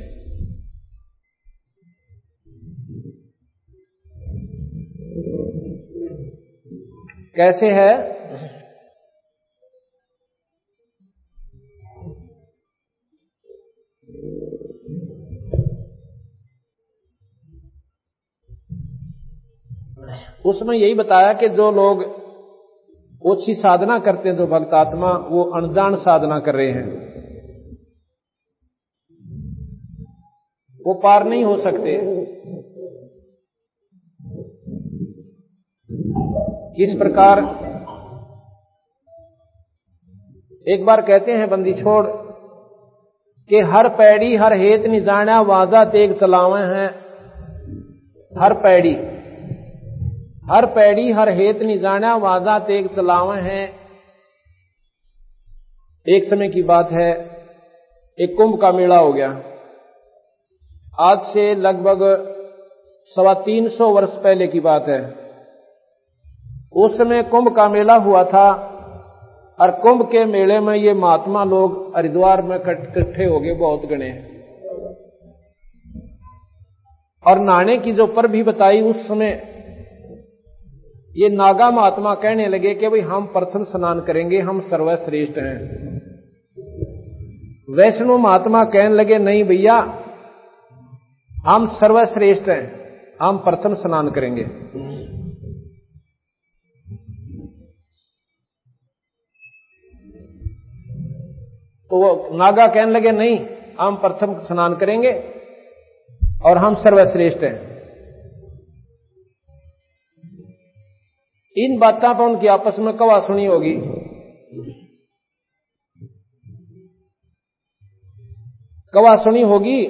कैसे है? उसमें यही बताया कि जो लोग ओछी साधना करते हैं, जो भक्त आत्मा, वो अनजान साधना कर रहे हैं, वो पार नहीं हो सकते। किस प्रकार? एक बार कहते हैं बंदी छोड़ कि हर पैड़ी हर हेत नहीं जाना वाजा तेग चलावे हैं। हर पैड़ी हर हेत नहीं जाना वाजा तेग चलावे हैं। एक समय की बात है, एक कुंभ का मेला हो गया। आज से लगभग 325 वर्ष पहले की बात है। उस समय कुंभ का मेला हुआ था और कुंभ के मेले में ये महात्मा लोग हरिद्वार में इकट्ठे हो गए, बहुत गणे। और नहाने की जो पर भी बताई उस समय ये नागा महात्मा कहने लगे कि भाई हम प्रथम स्नान करेंगे, हम सर्वश्रेष्ठ हैं। वैष्णव महात्मा कहने लगे नहीं भैया हम सर्वश्रेष्ठ हैं, हम प्रथम स्नान करेंगे। तो वो नागा कहने लगे नहीं हम प्रथम स्नान करेंगे और हम सर्वश्रेष्ठ हैं। इन बातों पर उनकी आपस में कवा सुनी होगी। कवा सुनी होगी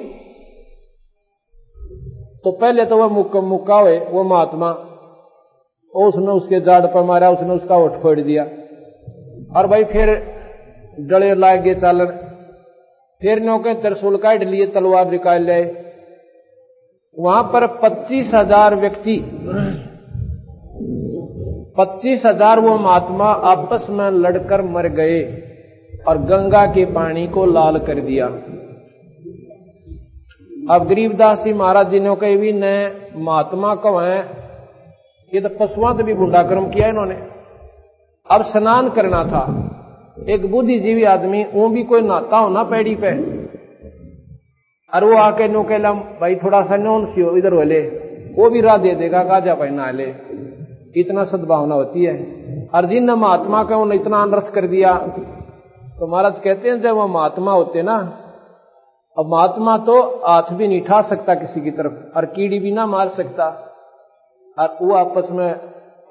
तो पहले तो वह मुक्का हुए वो महात्मा, उसने उसके जाड़ पर मारा, उसने उसका ओठ फोड़ दिया और भाई फिर डले लाग गए चालन। फिर नौके त्रिशूल काट लिए, तलवार निकाल ले। वहां पर 25,000 व्यक्ति, 25,000 वो महात्मा आपस में लड़कर मर गए और गंगा के पानी को लाल कर दिया। अब गरीबदास जी महाराज जी ने कही भी न महात्मा को है, ये तो पशुओं से भी बुंडा कर्म किया इन्होंने। अब स्नान करना था, एक बुद्धिजीवी आदमी, वो भी कोई नहाता हो ना पैड़ी पे, और वो आके नो कहला भाई थोड़ा सा नौन सी हो इधर वाले, वो भी राह दे देगा, गाजा भाई नहा ले। इतना सद्भावना होती है। और जिन महात्मा का उन्होंने इतना अनर्थ कर दिया, तो महाराज कहते हैं जब वो महात्मा होते ना, अब महात्मा तो हाथ भी नहीं उठा सकता किसी की तरफ, और कीड़ी भी ना मार सकता, और वो आपस में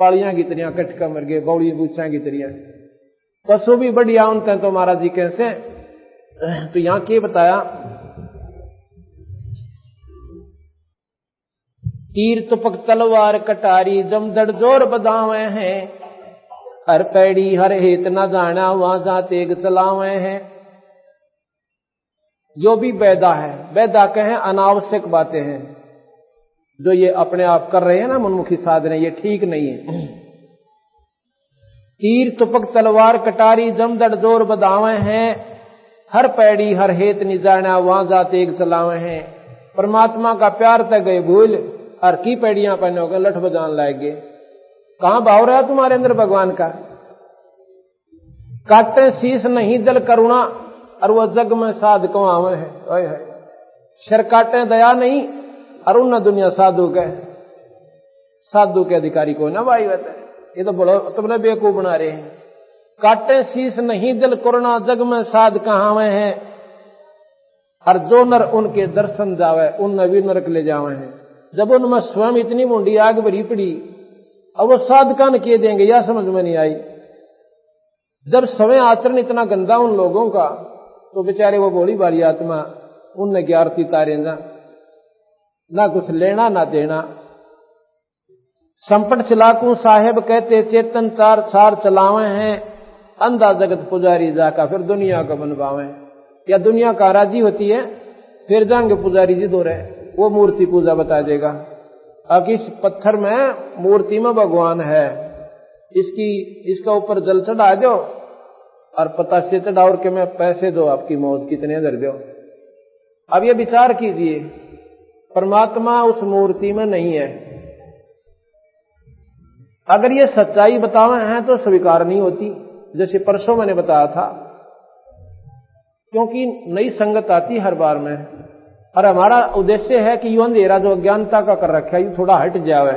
पालियां की तरियां कटका मर गए, बौड़ी गुच्छा की तरियां। पशु भी बढ़िया उनते हैं। तो महाराज जी कैसे, तो यहां क्या बताया, तीर तुपक तलवार कटारी जमदड़ जोर बदावे हैं, हर पैड़ी हर हेत न जाना वहां जा तेग चलावे हैं। जो भी बैदा है, बैदा कहें अनावश्यक बातें हैं जो ये अपने आप कर रहे हैं ना मनमुखी साधने, ये ठीक नहीं है। तीर तुपक तलवार कटारी जमदड़ जोर बदावे हैं। हर पैड़ी हर हेत नि जाना वहां जा तेग चलावे हैं। परमात्मा का प्यार तक गए भूल, हर की पैड़ियां पहनोगे लठ बजान लाएंगे। कहां भाव रहा तुम्हारे अंदर भगवान का? काटे शीश नहीं दल करुणा और वह जग में साध कमावे है। शर काटे दया नहीं और उन दुनिया साधु के अधिकारी को ना भाई होता है। ये तो बड़ा तुमने बेवकूफ बना रहे हैं। काटे शीश नहीं दिल करुणा जग में साध कहावे हैं। और जो नर उनके दर्शन जावे उन भी नरक ले जावे हैं। जब उनमें स्वयं इतनी मुंडी आग भरी पड़ी अब वो साधका न किए देंगे, यह समझ में नहीं आई। जब स्वयं आचरण इतना गंदा उन लोगों का तो बेचारे वो भोली भाली आत्मा उनने की आरती तारे ना कुछ लेना ना देना। संपट चलाकू साहेब कहते चेतन चार चार चलावे हैं। अंधा जगत पुजारी जाका फिर दुनिया को बनवावे। या दुनिया का राजी होती है फिर जाएंगे पुजारी जी दो रहे, वो मूर्ति पूजा बता देगा। अब इस पत्थर में मूर्ति में भगवान है, इसका ऊपर जल चढ़ा दो और पता से चढ़ाओ के मैं पैसे दो, आपकी मौत कितने दर दो। अब ये विचार कीजिए, परमात्मा उस मूर्ति में नहीं है। अगर ये सच्चाई बतावे हैं तो स्वीकार नहीं होती, जैसे परसों मैंने बताया था, क्योंकि नई संगत आती हर बार में। और हमारा उद्देश्य है कि यो अंधेरा जो अज्ञानता का कर रखा है ये थोड़ा हट जावे।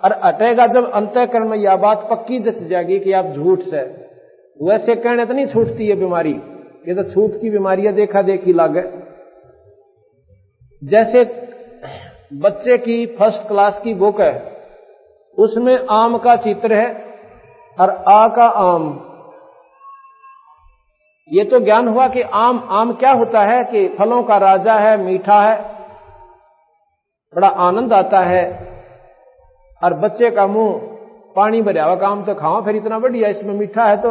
और हटेगा जब अंतःकरण में यह बात पक्की जच जाएगी कि आप झूठ से, वैसे कहने तो नहीं छूटती है बीमारी, ये तो छूट की बीमारी है, देखा देखी लागे। जैसे बच्चे की फर्स्ट क्लास की बुक है, उसमें आम का चित्र है और आ का आम। ये तो ज्ञान हुआ कि आम क्या होता है कि फलों का राजा है, मीठा है, बड़ा आनंद आता है। और बच्चे का मुंह पानी भरा हुआ, आम तो खाओ फिर इतना बढ़िया, इसमें मीठा है तो।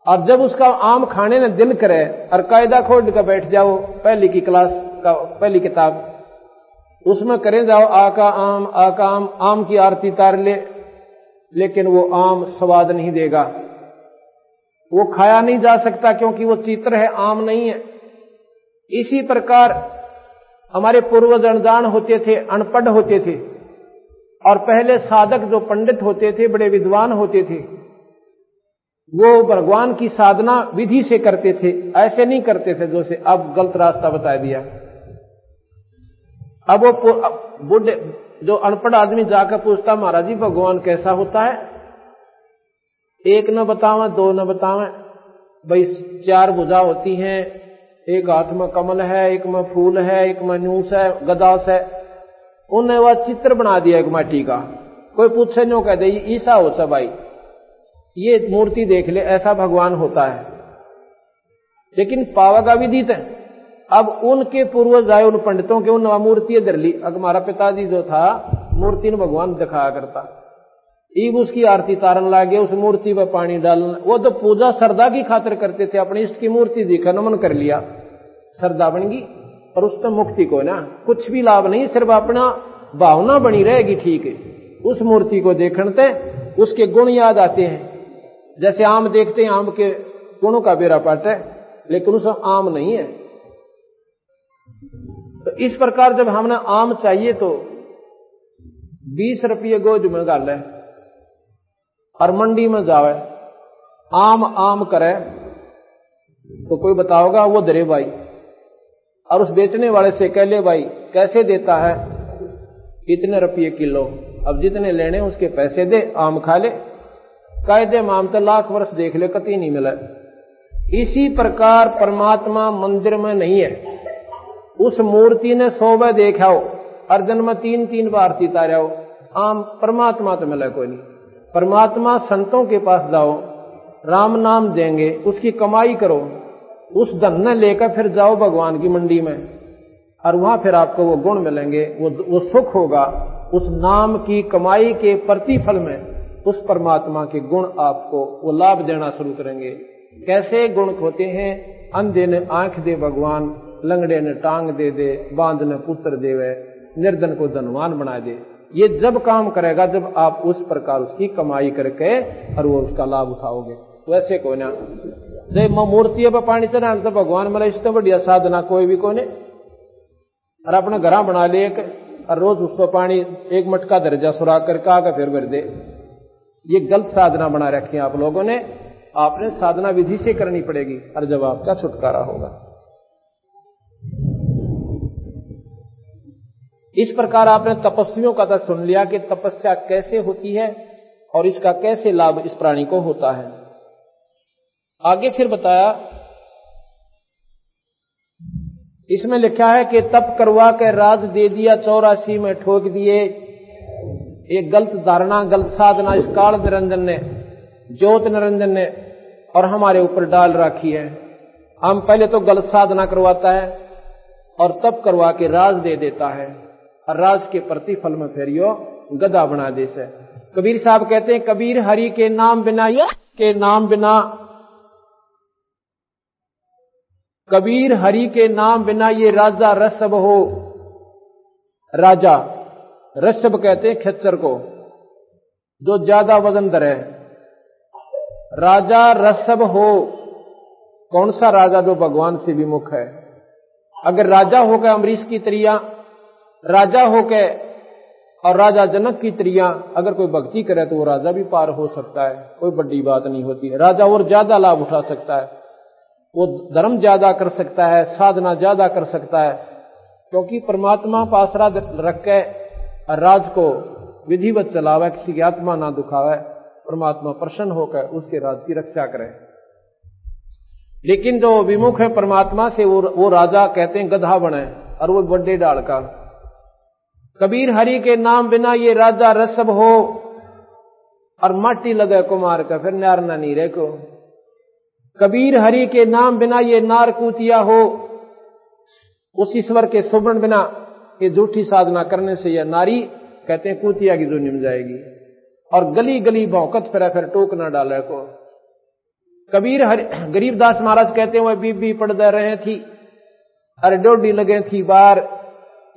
अब जब उसका आम खाने में दिल करे और कायदा खोल कर बैठ जाओ, पहली की क्लास का पहली किताब, उसमें करें जाओ आ का आम, आम की आरती तार ले, लेकिन वो आम स्वाद नहीं देगा, वो खाया नहीं जा सकता क्योंकि वो चित्र है, आम नहीं है। इसी प्रकार हमारे पूर्वज अनजान होते थे, अनपढ़ होते थे, और पहले साधक जो पंडित होते थे, बड़े विद्वान होते थे, वो भगवान की साधना विधि से करते थे, ऐसे नहीं करते थे जो से अब गलत रास्ता बता दिया। अब वो बुढ़े जो अनपढ़ आदमी जाकर पूछता महाराज जी भगवान कैसा होता है, एक न बतावें दो न बतावें, भाई चार भुजा होती हैं, एक हाथ में कमल है, एक में फूल है, एक में नूस है, गदास है। उन्हें वह चित्र बना दिया एक माटी का। कोई पूछे नो कह दे ईसा हो सब भाई, ये मूर्ति देख ले, ऐसा भगवान होता है, लेकिन पावगा विदित है। अब उनके पूर्वज आए, उन पंडितों के, उन मूर्ति धर ली। अब हमारा पिताजी जो था मूर्ति ने भगवान दिखाया करता, ईब उसकी आरती तारन लागे, उस मूर्ति पर पानी डालना। वो तो पूजा श्रद्धा की खातिर करते थे, अपने इष्ट की मूर्ति देखा नमन कर लिया, श्रद्धा बन गई। और उससे मुक्ति को ना कुछ भी लाभ नहीं, सिर्फ अपना भावना बनी रहेगी। ठीक है, उस मूर्ति को देखते उसके गुण याद आते हैं। जैसे आम देखते हैं, आम के गुणों का बेरा पाट है, लेकिन उसमें आम नहीं है। तो इस प्रकार जब हमने आम चाहिए तो 20 रुपये गोज में गाल है और मंडी में जावे आम करे तो कोई बताओगा वो दरे भाई, और उस बेचने वाले से कह ले भाई कैसे देता है, इतने रुपये किलो, अब जितने लेने उसके पैसे दे, आम खा ले। कायदे में आम तो लाख वर्ष देख ले कतई नहीं मिला। इसी प्रकार परमात्मा मंदिर में नहीं है, उस मूर्ति ने 100 बार देखा हो, अर्जन में 3-3 बार आरती तारा हो, आम परमात्मा तो मिला कोई नहीं। परमात्मा संतों के पास जाओ, राम नाम देंगे, उसकी कमाई करो, उस धन ने लेकर फिर जाओ भगवान की मंडी में, और वहां फिर आपको वो गुण मिलेंगे, वो सुख होगा। उस नाम की कमाई के प्रतिफल में उस परमात्मा के गुण आपको वो लाभ देना शुरू करेंगे। कैसे गुण होते हैं? अंधे ने आंख दे भगवान, लंगड़े ने टांग दे दे, बांध ने पुत्र देवे, निर्धन को धनवान बना दे। ये जब काम करेगा जब आप उस प्रकार उसकी कमाई करके और वो उसका लाभ उठाओगे। वैसे को ना जब मूर्ति पर पानी चढ़ा तो भगवान मेरा इससे बढ़िया साधना कोई भी को नहीं। और अपने घर बना ले एक और रोज उस पर पानी एक मटका दर्जा सुराख करके आकर फिर भर दे। ये गलत साधना बना रखी है आप लोगों ने। आपने साधना विधि से करनी पड़ेगी और जब आपका छुटकारा होगा। इस प्रकार आपने तपस्वियों का तो सुन लिया कि तपस्या कैसे होती है और इसका कैसे लाभ इस प्राणी को होता है। आगे फिर बताया, इसमें लिखा है कि तप करवा के राज दे दिया 84 में ठोक दिए। एक गलत धारणा, गलत साधना इस काल निरंजन ने, ज्योत निरंजन ने और हमारे ऊपर डाल रखी है। हम पहले तो गलत साधना करवाता है और तप करवा के राज दे देता है और राज के प्रतिफल में फिर यो गधा बना दे से। कबीर साहब कहते हैं, कबीर हरि के नाम बिना कबीर हरि के नाम बिना ये राजा रसब हो। राजा रसब कहते हैं खच्चर को जो ज्यादा वजन धरे। राजा रसब हो। कौन सा राजा? जो भगवान से विमुख है। अगर राजा होकर अमरीश की तरिया, राजा होकर और राजा जनक की तरिया अगर कोई भक्ति करे तो वो राजा भी पार हो सकता है, कोई बड़ी बात नहीं होती है। राजा और ज्यादा लाभ उठा सकता है, वो धर्म ज्यादा कर सकता है, साधना ज्यादा कर सकता है, क्योंकि परमात्मा पासरा रख के राज को विधिवत चलावे, किसी की आत्मा ना दुखावे, परमात्मा प्रसन्न होकर उसके राज की रक्षा करे। लेकिन जो विमुख है परमात्मा से वो राजा कहते हैं गधा बने और वो बड़े डाल का। कबीर हरि के नाम बिना ये राजा रसब हो और माटी लगे कुमार का फिर नारना नीरे को। कबीर हरि के नाम बिना ये नार कूतिया हो। उस ईश्वर के सुमरण बिना ये झूठी साधना करने से यह नारी कहते हैं कूतिया की जो निम जाएगी और गली गली भौंकत फिर टोक न डाले को। कबीर गरीबदास महाराज कहते हैं वह बीबी पड़दे रहे थी अरे डोडी लगे थी बार,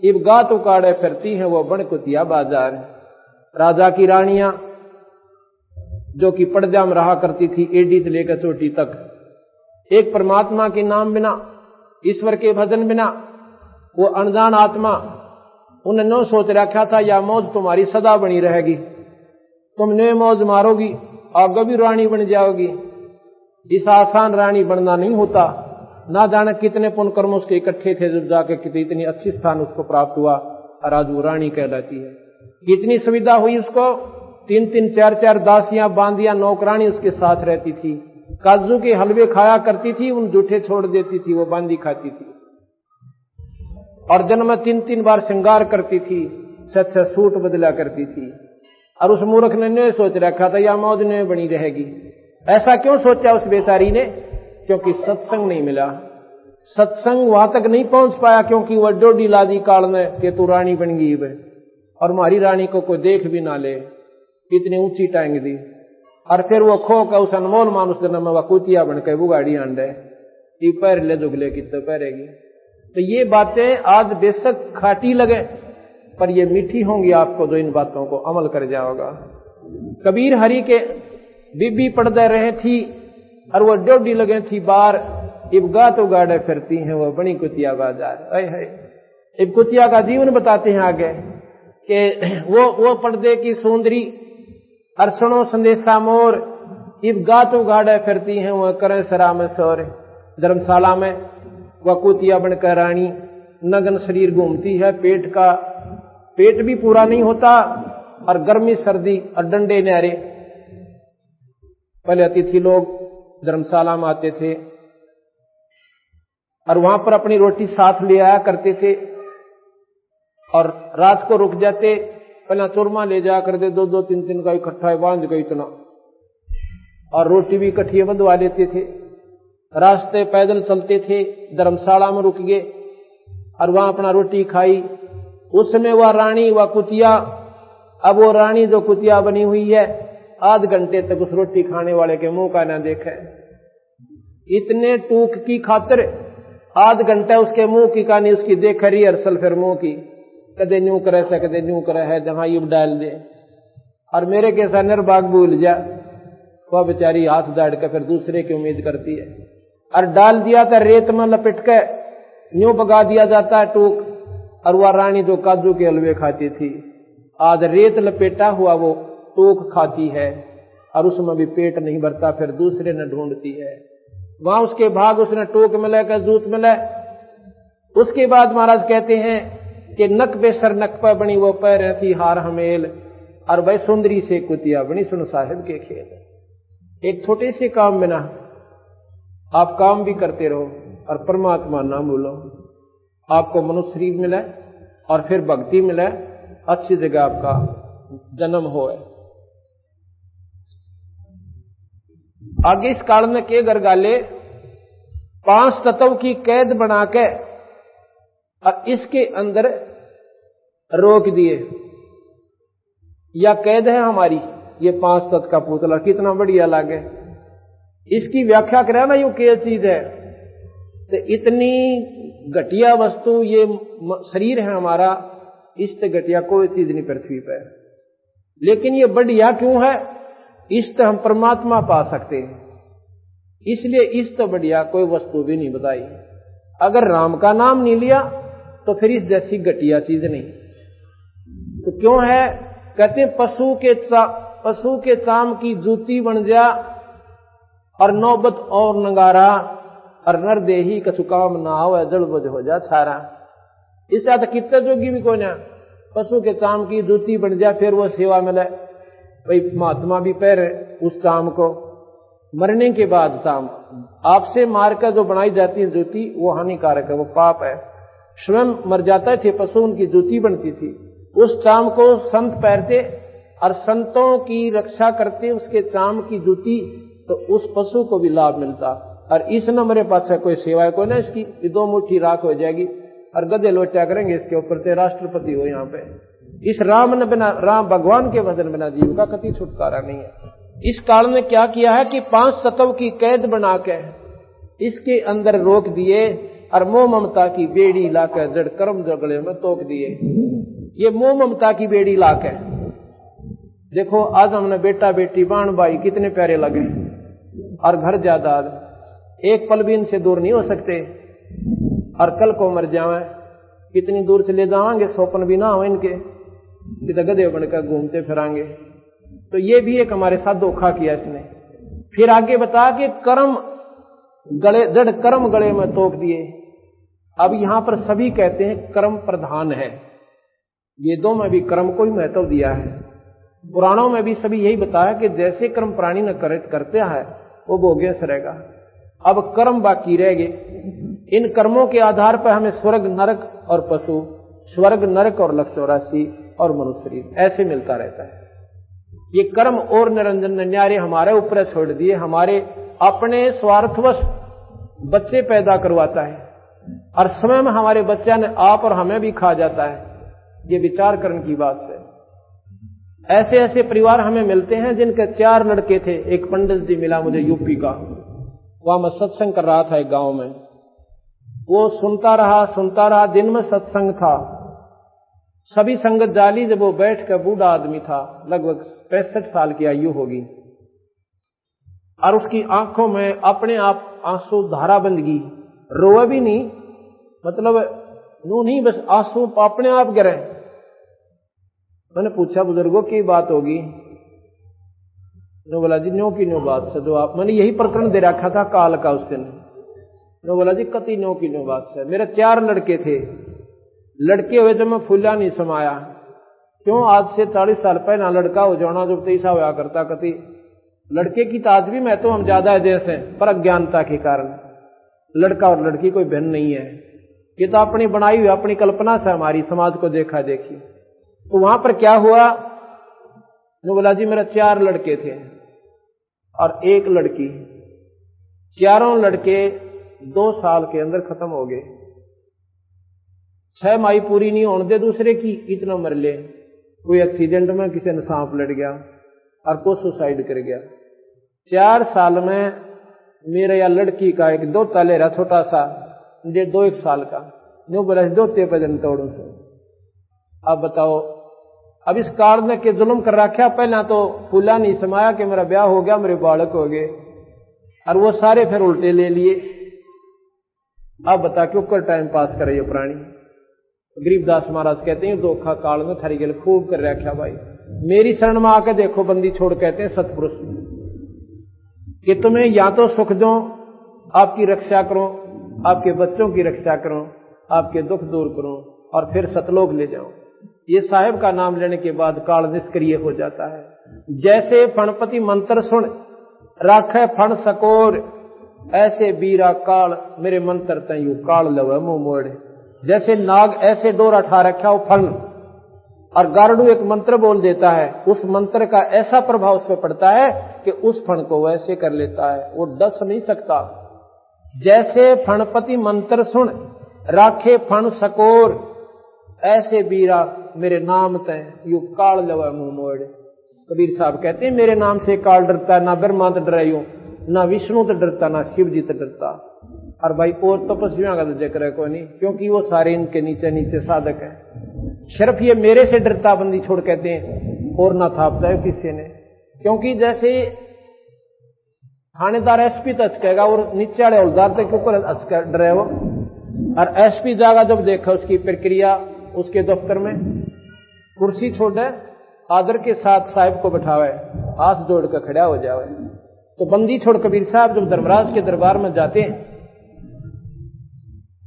इब गात उकाड़े फिरती हैं वो बन कुतिया बाजार। राजा की रानियां जो कि पर्दा में रहा करती थी एडी से लेकर चोटी तक, एक परमात्मा के नाम बिना, ईश्वर के भजन बिना, वो अनजान आत्मा उन्हें न सोच रखा था या मौज तुम्हारी सदा बनी रहेगी, तुम ने मौज मारोगी आगे भी रानी बन जाओगी। इस आसान रानी बनना नहीं होता। ना जाने कितने पुण्य कर्म उसके इकट्ठे थे जब जाके इतनी अच्छी स्थान उसको प्राप्त हुआ और आज वो रानी कहलाती है। कितनी सुविधा हुई उसको, 3-3 4-4 दासियां बांदियां नौकरानी उसके साथ रहती थी, काजू के हलवे खाया करती थी, उन जूठे छोड़ देती थी, वो बांदी खाती थी और दिन में 3-3 बार श्रृंगार करती थी, 6-6 सूट बदला करती थी। और उस मूर्ख ने सोच रखा था या मौज ने बनी रहेगी। ऐसा क्यों सोचा उस बेचारी ने? क्योंकि सत्संग नहीं मिला, सत्संग वहां तक नहीं पहुंच पाया, क्योंकि वह डोडी लादी काल में कि तू रानी बन गई है और हमारी रानी को कोई देख भी ना ले, इतनी ऊंची टांग दी। और फिर वो खो का उस अनमोल मानुष जन्म में वकुतिया बनकर बुगाड़ी आंडे पैर ले जुगले कितने पैरेगी। तो ये बातें आज बेशक खाटी लगे पर ये मीठी होंगी आपको जो इन बातों को अमल कर जाओगा। कबीर हरि के बीबी पड़दे रहे थी और वो डोडी लगे थी बार, इब गात उगाड़े फिरती हैं वो बनी कुतिया बाजार। इब कुतिया का जीवन बताते हैं आगे कि वो पर्दे की सुंदरी अर्सणों संदेशा मोर, इब गात उगाड़े फिरती हैं वो करें सरा में सोर। धर्मशाला में वह कुतिया बनकर रानी नग्न शरीर घूमती है, पेट भी पूरा नहीं होता और गर्मी सर्दी और डंडे न्यारे। पहले अतिथि लोग धर्मशाला में आते थे और वहां पर अपनी रोटी साथ ले आया करते थे और रात को रुक जाते, पहला चूरमा ले जा कर दे 2-2 3-3 का इकट्ठा बांध गई इतना, और रोटी भी इकट्ठी बंधवा लेते थे। रास्ते पैदल चलते थे, धर्मशाला में रुक गए और वहां अपना रोटी खाई। उस समय वह रानी वह कुतिया, अब वो रानी जो कुतिया बनी हुई है आध घंटे तक उस रोटी खाने वाले के मुंह का ना देखे। इतने टूक की खातिर आध घंटा उसके मुंह की कहानी उसकी देख रिहर्सल फिर मुंह की, कदे न्यू करे से कदे न्यू करे है जहां युब डाल दे। और मेरे के साथ निर्भाग भूल जा, वह बेचारी हाथ दाड़ के फिर दूसरे की उम्मीद करती है। और डाल दिया था रेत में लपेट के न्यू पका दिया जाता है टूक। और वह रानी जो काजू के हलवे खाती थी आज रेत लपेटा हुआ वो टूक खाती है और उसमें भी पेट नहीं भरता, फिर दूसरे ने ढूंढती है। वहां उसके भाग उसने टोक मिला का जूत मिला। उसके बाद महाराज कहते हैं कि नक बेसर नक पर बनी वो पैर थी हार हमेल, और वह सुंदरी से कुतिया बनी सुन साहिब के खेल। एक छोटे से काम में ना आप काम भी करते रहो और परमात्मा ना भूलो, आपको मनुष्य शरीर मिला और फिर भक्ति मिला, अच्छी जगह आपका जन्म हो। आगे इस काल में के गरगाले 5 तत्व की कैद बना के और इसके अंदर रोक दिए। या कैद है हमारी ये 5 तत्व का पुतला, कितना बढ़िया लागे। इसकी व्याख्या करें ना यूं क्या चीज है, तो इतनी घटिया वस्तु ये शरीर है हमारा, इससे घटिया कोई चीज नहीं पृथ्वी पर। लेकिन ये बढ़िया क्यों है, इससे हम परमात्मा पा सकते हैं, इसलिए इस तो बढ़िया कोई वस्तु भी नहीं बताई। अगर राम का नाम नहीं लिया तो फिर इस जैसी घटिया चीज नहीं। तो क्यों है, कहते हैं पशु के चाम की जूती बन जा और नौबत और नगारा, और नरदेही कछु काम ना हो जड़ बुझ हो जा छारा। इससे तो कितने जोगी भी कोई ना, पशु के चाम की जूती बन जा फिर वो सेवा मिले। भाई महात्मा भी पैर उस चाम को, मरने के बाद चाम आपसे मारकर जो बनाई जाती है जूती वो हानिकारक है, वो पाप है। स्वयं मर जाते थे पशु, उनकी जूती बनती थी। उस चाम को संत पहनते और संतों की रक्षा करते उसके चाम की जूती, तो उस पशु को भी लाभ मिलता। और इस न मेरे पास कोई सेवा है कोई ना, इसकी 2 मुट्ठी राख हो जाएगी और गधे लोचा करेंगे इसके ऊपर से राष्ट्रपति हो यहाँ पे। इस राम ने बिना, राम भगवान के भजन बिना जीव का कति छुटकारा नहीं है। इस काल में क्या किया है कि 5 तत्व की कैद बना के इसके अंदर रोक दिए और मोह ममता की बेड़ी लाकर जड़ कर्म जगड़े में तोक दिए। ये मोह ममता की बेड़ी लाके देखो, आज हमने बेटा बेटी बाण भाई कितने प्यारे लगे और घर जायदाद, एक पल भी इनसे दूर नहीं हो सकते। और कल को मर जावे कितनी दूर से ले जावांगे, सोपन भी ना हो इनके, कितने गधे बनकर घूमते फिरांगे। तो ये भी एक हमारे साथ धोखा किया इसने। फिर आगे बता के कर्म गले जड़ कर्म गले में तोक दिए। अब यहां पर सभी कहते हैं कर्म प्रधान है, वेदों में भी कर्म को ही महत्व दिया है, पुराणों में भी सभी यही बताया कि जैसे कर्म प्राणी न करते है वो भोग्य से रहेगा। अब कर्म बाकी रह गए, इन कर्मों के आधार पर हमें स्वर्ग नरक और पशु, स्वर्ग नरक और 184 और मनुष्य शरीर ऐसे मिलता रहता है। ये कर्म और निरंजन न्यारे हमारे ऊपर छोड़ दिए, हमारे अपने स्वार्थवश बच्चे पैदा करवाता है और समय में हमारे बच्चा ने आप और हमें भी खा जाता है। ये विचार करने की बात है। ऐसे ऐसे परिवार हमें मिलते हैं जिनके 4 लड़के थे। एक पंडित जी मिला मुझे यूपी का, वहां मैं सत्संग कर रहा था एक गांव में। वो सुनता रहा, दिन में सत्संग था, सभी संगत जाली। जब वो बैठ कर, बूढ़ा आदमी था, लगभग 65 साल की आयु होगी, और उसकी आंखों में अपने आप आंसू धारा बंद गई, रोए भी नहीं, मतलब नू नहीं, बस आंसू अपने आप गिरे। मैंने पूछा बुजुर्गों की बात होगी? नो बोला जी नो की नो बात से, जो आप, मैंने यही प्रकरण दे रखा था काल का उस दिन। नो बोला जी कति नो की नो बात से, मेरे 4 लड़के थे, लड़के हुए जब मैं फूला नहीं समाया। क्यों, आज से 40 साल पहले लड़का हो जाना जब 23 होया करता, कति लड़के की तो आज भी मैं तो हम ज्यादा है जैसे, पर अज्ञानता के कारण लड़का और लड़की कोई भिन्न नहीं है। ये तो अपनी बनाई हुई अपनी कल्पना से हमारी समाज को देखा देखी। तो वहां पर क्या हुआ, जो बोला जी मेरे 4 लड़के थे और 1 लड़की, 4 लड़के 2 साल के अंदर खत्म हो गए। 6 माही पूरी नहीं होने दे दूसरे की, इतना मर ले। कोई एक्सीडेंट में किसी ने सांप लड़ गया, और को सुसाइड कर गया। 4 साल में मेरे या लड़की का एक 2 ताले रहा छोटा सा, 2-1 साल का, नो बोला 2 भजन तोड़ू से। अब बताओ, अब इस काल ने के जुल्म कर रखा। पहला तो फूला नहीं समाया कि मेरा ब्याह हो गया, मेरे बालक हो गए, और वो सारे फिर उल्टे ले लिए। अब बता क्यों कर टाइम पास करे ये प्राणी। गरीबदास महाराज कहते हैं धोखा काल में थारी गल खूब कर रखा भाई। मेरी शरण में आके देखो बंदी छोड़, कहते हैं सतपुरुष, कि तुम्हें या तो सुख दो, आपकी रक्षा करो, आपके बच्चों की रक्षा करो, आपके दुख दूर करो, और फिर सतलोक ले जाओ। ये साहेब का नाम लेने के बाद काल निष्क्रिय हो जाता है। जैसे फणपति मंत्र सुन राखे फण सकोर, ऐसे बीरा काल मेरे मंत्र तयू काल लवे मुंह मोड़। जैसे नाग ऐसे डोरा ठा रखा हो फण, और गारुड़ एक मंत्र बोल देता है, उस मंत्र का ऐसा प्रभाव उस पर पड़ता है कि उस फण को वैसे कर लेता है, वो डस नहीं सकता। जैसे फणपति मंत्र सुन राखे फण सकोर, ऐसे बीरा मेरे नाम तय यू काल लवा मुंह मोड़। कबीर साहब कहते हैं मेरे नाम से काल डरता है, ना ब्रह्मा तो डरायू, ना विष्णु तो डरता, ना शिव जी तो डरता। और भाई और तपस्वियों का तो जिक्र है कोई नहीं, क्योंकि वो सारे इनके नीचे नीचे साधक है। सिर्फ ये मेरे से डरता बंदी छोड़, कहते हैं, और ना थापता है किसी ने। क्योंकि जैसे थानेदार एसपी तो हचकेगा और नीचे वाले हौलदार तक ऊपर डरे हो, और एसपी जागा जब देखा उसकी प्रक्रिया, उसके दफ्तर में कुर्सी छोड़े, आदर के साथ साहिब को बैठावे, हाथ जोड़ कर खड़ा हो जावे। तो बंदी छोड़ कबीर साहब जब धर्मराज के दरबार में जाते हैं,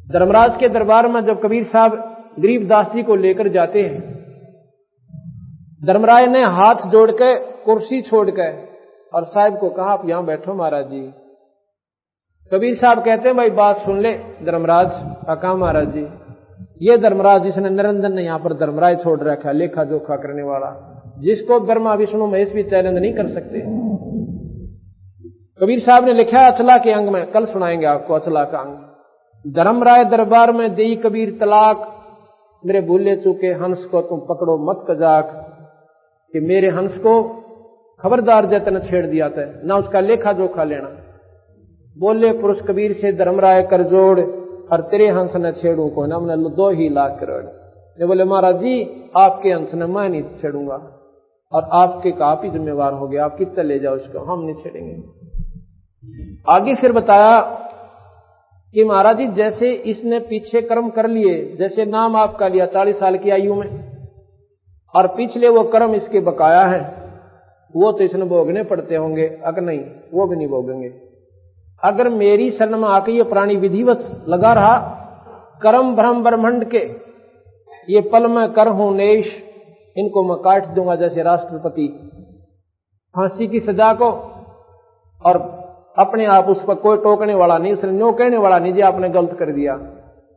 धर्मराज के दरबार में जब कबीर साहब गरीबदास जी को लेकर जाते हैं, धर्मराज ने हाथ जोड़ के कुर्सी छोड़ के और साहिब को कहा आप यहां बैठो महाराज जी। कबीर साहब कहते हैं भाई बात सुन ले धर्मराज। कहा महाराज जी, ये धर्मराज जिसने निरंजन ने यहां पर धर्मराज छोड़ रखा, लेखा जोखा करने वाला, जिसको ब्रह्मा विष्णु महेश भी चैलेंज नहीं कर सकते। कबीर साहब ने लिखा अचला के अंग में, कल सुनाएंगे आपको अचला का अंग। धर्मराय दरबार में देई कबीर तलाक, मेरे भूले चूके हंस को तुम पकड़ो मत कजाक, कि मेरे हंस को खबरदार जतन छेड़ दिया था, ना उसका लेखा जोखा लेना। बोले पुरुष कबीर से धर्मराय कर जोड़, और तेरे हंस ने छेड़ू को ना, हमने 2 ही लाख करोड़। ये बोले महाराज जी आपके हंस ने मैं नहीं छेड़ूंगा, और आपके का आप ही जिम्मेवार हो गया, आप कितने ले जाओ उसको, हम नहीं छेड़ेंगे। आगे फिर बताया कि महाराज जी जैसे इसने पीछे कर्म कर लिए, जैसे नाम आपका लिया 40 साल की आयु में, और पिछले वो कर्म इसके बकाया है, वो तो इसने भोगने पड़ते होंगे, अगर नहीं वो भी नहीं भोगेंगे। अगर मेरी शरण में आके ये प्राणी विधिवत लगा रहा, कर्म भ्रम ब्रह्मंड के ये पल में कर हूं नेश, इनको मैं काट दूंगा जैसे राष्ट्रपति फांसी की सजा को, और अपने आप उस पर कोई टोकने वाला नहीं, उसने न्यों कहने वाला नहीं जी आपने गलत कर दिया।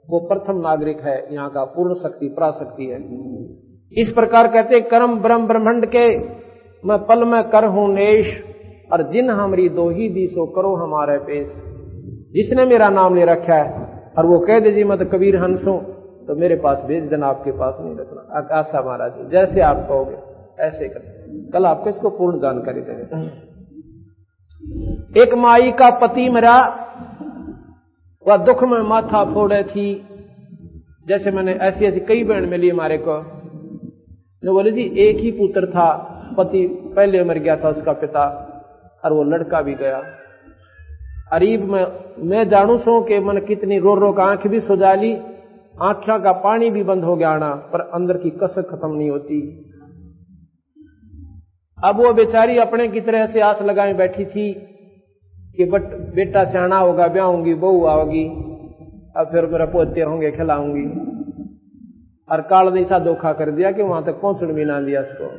वो प्रथम नागरिक है यहाँ का, पूर्ण शक्ति पराशक्ति है। इस प्रकार कहते कर्म ब्रह्म ब्रह्मंड के मैं पल में कर हूं नेश, और जिन हमारी 2 ही दी सो करो हमारे पेश। जिसने मेरा नाम ले रखा है और वो कह दे जी मैं तो कबीर हंस हूं, तो मेरे पास भेज देना, आपके पास नहीं रखना। आशा महाराज जी जैसे आप कहोगे ऐसे कर, कल आपको इसको पूर्ण जानकारी देंगे। एक माई का पति मरा, वह दुख में माथा फोड़े थी। जैसे मैंने ऐसी ऐसी कई बहन मिली हमारे को, जो बोले जी एक ही पुत्र था, पति पहले मर गया था उसका पिता, और वो लड़का भी गया। अरीब में मैं जानू सो कि मन कितनी रो रो का आंख भी सुजा ली, आंखों का पानी भी बंद हो गया आना, पर अंदर की कसक खत्म नहीं होती। अब वो बेचारी अपने की तरह से आस लगाए बैठी थी कि बट बेटा चाहना होगा, ब्याहूंगी, बहू आओगी, अब फिर मेरा पोते होंगे, खिलाऊंगी। और काल ने ऐसा धोखा कर दिया कि वहां तक पहुंचने भी ना दिया उसको।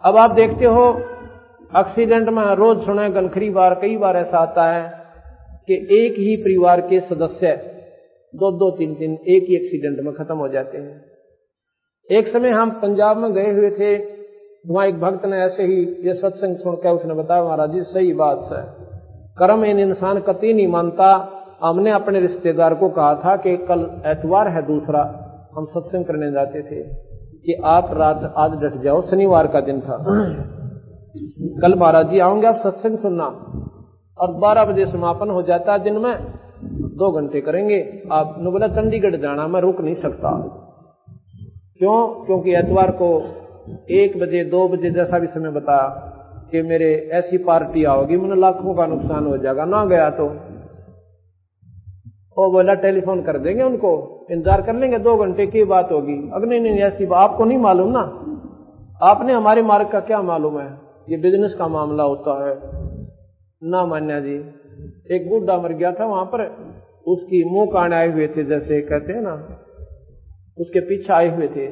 अब आप देखते हो एक्सीडेंट में रोज सुने गनखरी बार, कई बार ऐसा आता है कि एक ही परिवार के सदस्य 2-2, 3-3 एक ही एक्सीडेंट में खत्म हो जाते हैं। एक समय हम पंजाब में गए हुए थे, वहां एक भक्त ने ऐसे ही ये सत्संग सुनकर उसने बताया महाराज जी सही बात है, कर्म इन इंसान कतई नहीं मानता। हमने अपने रिश्तेदार को कहा था कि कल एतवार है दूसरा, हम सत्संग करने जाते थे, कि आप रात आज डट जाओ, शनिवार का दिन था, कल महाराज जी आऊंगे, आप सत्संग सुनना, और 12 बजे समापन हो जाता है दिन में, 2 घंटे करेंगे। आपने बोला चंडीगढ़ जाना, मैं रुक नहीं सकता। क्यों? क्योंकि एतवार को 1 बजे 2 बजे जैसा भी समय बताया कि मेरे ऐसी पार्टी आओगी, मैंने लाखों का नुकसान हो जाएगा, ना गया तो वो बोला टेलीफोन कर देंगे, उनको इंतजार कर लेंगे, 2 घंटे की बात होगी। अगर नहीं ऐसी बात आपको नहीं मालूम ना, आपने हमारे मार्ग का क्या मालूम है, ये बिजनेस का मामला होता है ना। मान्या जी, एक बूढ़ा मर गया था वहां पर, उसकी मुंह कान आए हुए थे, जैसे कहते हैं ना, उसके पीछे आए हुए थे।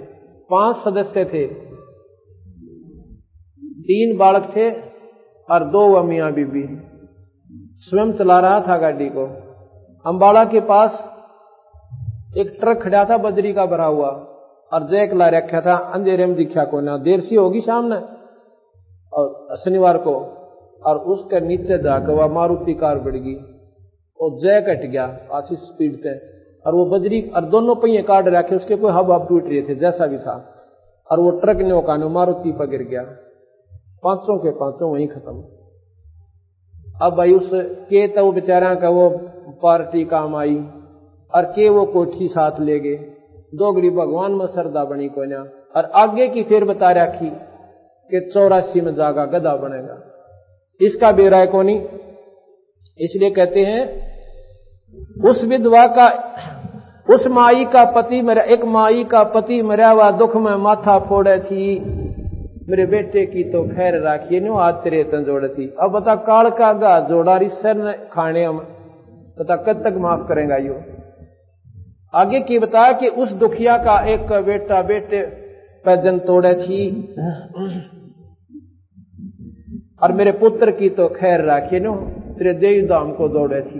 5 सदस्य थे, 3 बालक थे और 2 मियां बीबी। स्वयं चला रहा था गाड़ी को। अंबाला के पास एक ट्रक खड़ा था बजरी का भरा हुआ, और जैक ला रखा था, अंधेरे में दिखा को ना, देर सी होगी शाम ने और शनिवार को, और उसके नीचे जाकर वह मारुति कार बढ़ गई, और जैक हट गया आशी स्पीड से, और वो बजरी और दोनों पहिए काट रखे, उसके कोई हब टूट रहे थे जैसा भी था, और वो ट्रक ने ओकानो मारुति पर गिर गया। 5 के 5 वहीं खत्म। अब भाई उस के तो वो बेचारा का वो पार्टी काम आई, और के वो कोठी साथ ले गए। दोगड़ी भगवान में श्रद्धा बनी को ना, और आगे की फिर बता रखी कि 84 में जागा गधा बनेगा। इसका बेराय को नहीं। इसलिए कहते हैं उस विधवा का, उस माई का पति मरा, एक माई का पति मरा हुआ दुख में माथा फोड़े थी, मेरे बेटे की तो खैर राखिए नो आज तेरे तन जोड़ थी। अब बता काल का गा जोड़ा रिसर खाने हम बता कब तक माफ करेगा यो। आगे की बताया कि उस दुखिया का एक बेटा बेटे पैदन तोड़े थी, और मेरे पुत्र की तो खैर राखिए नो तेरे देव धाम को दौड़े थी।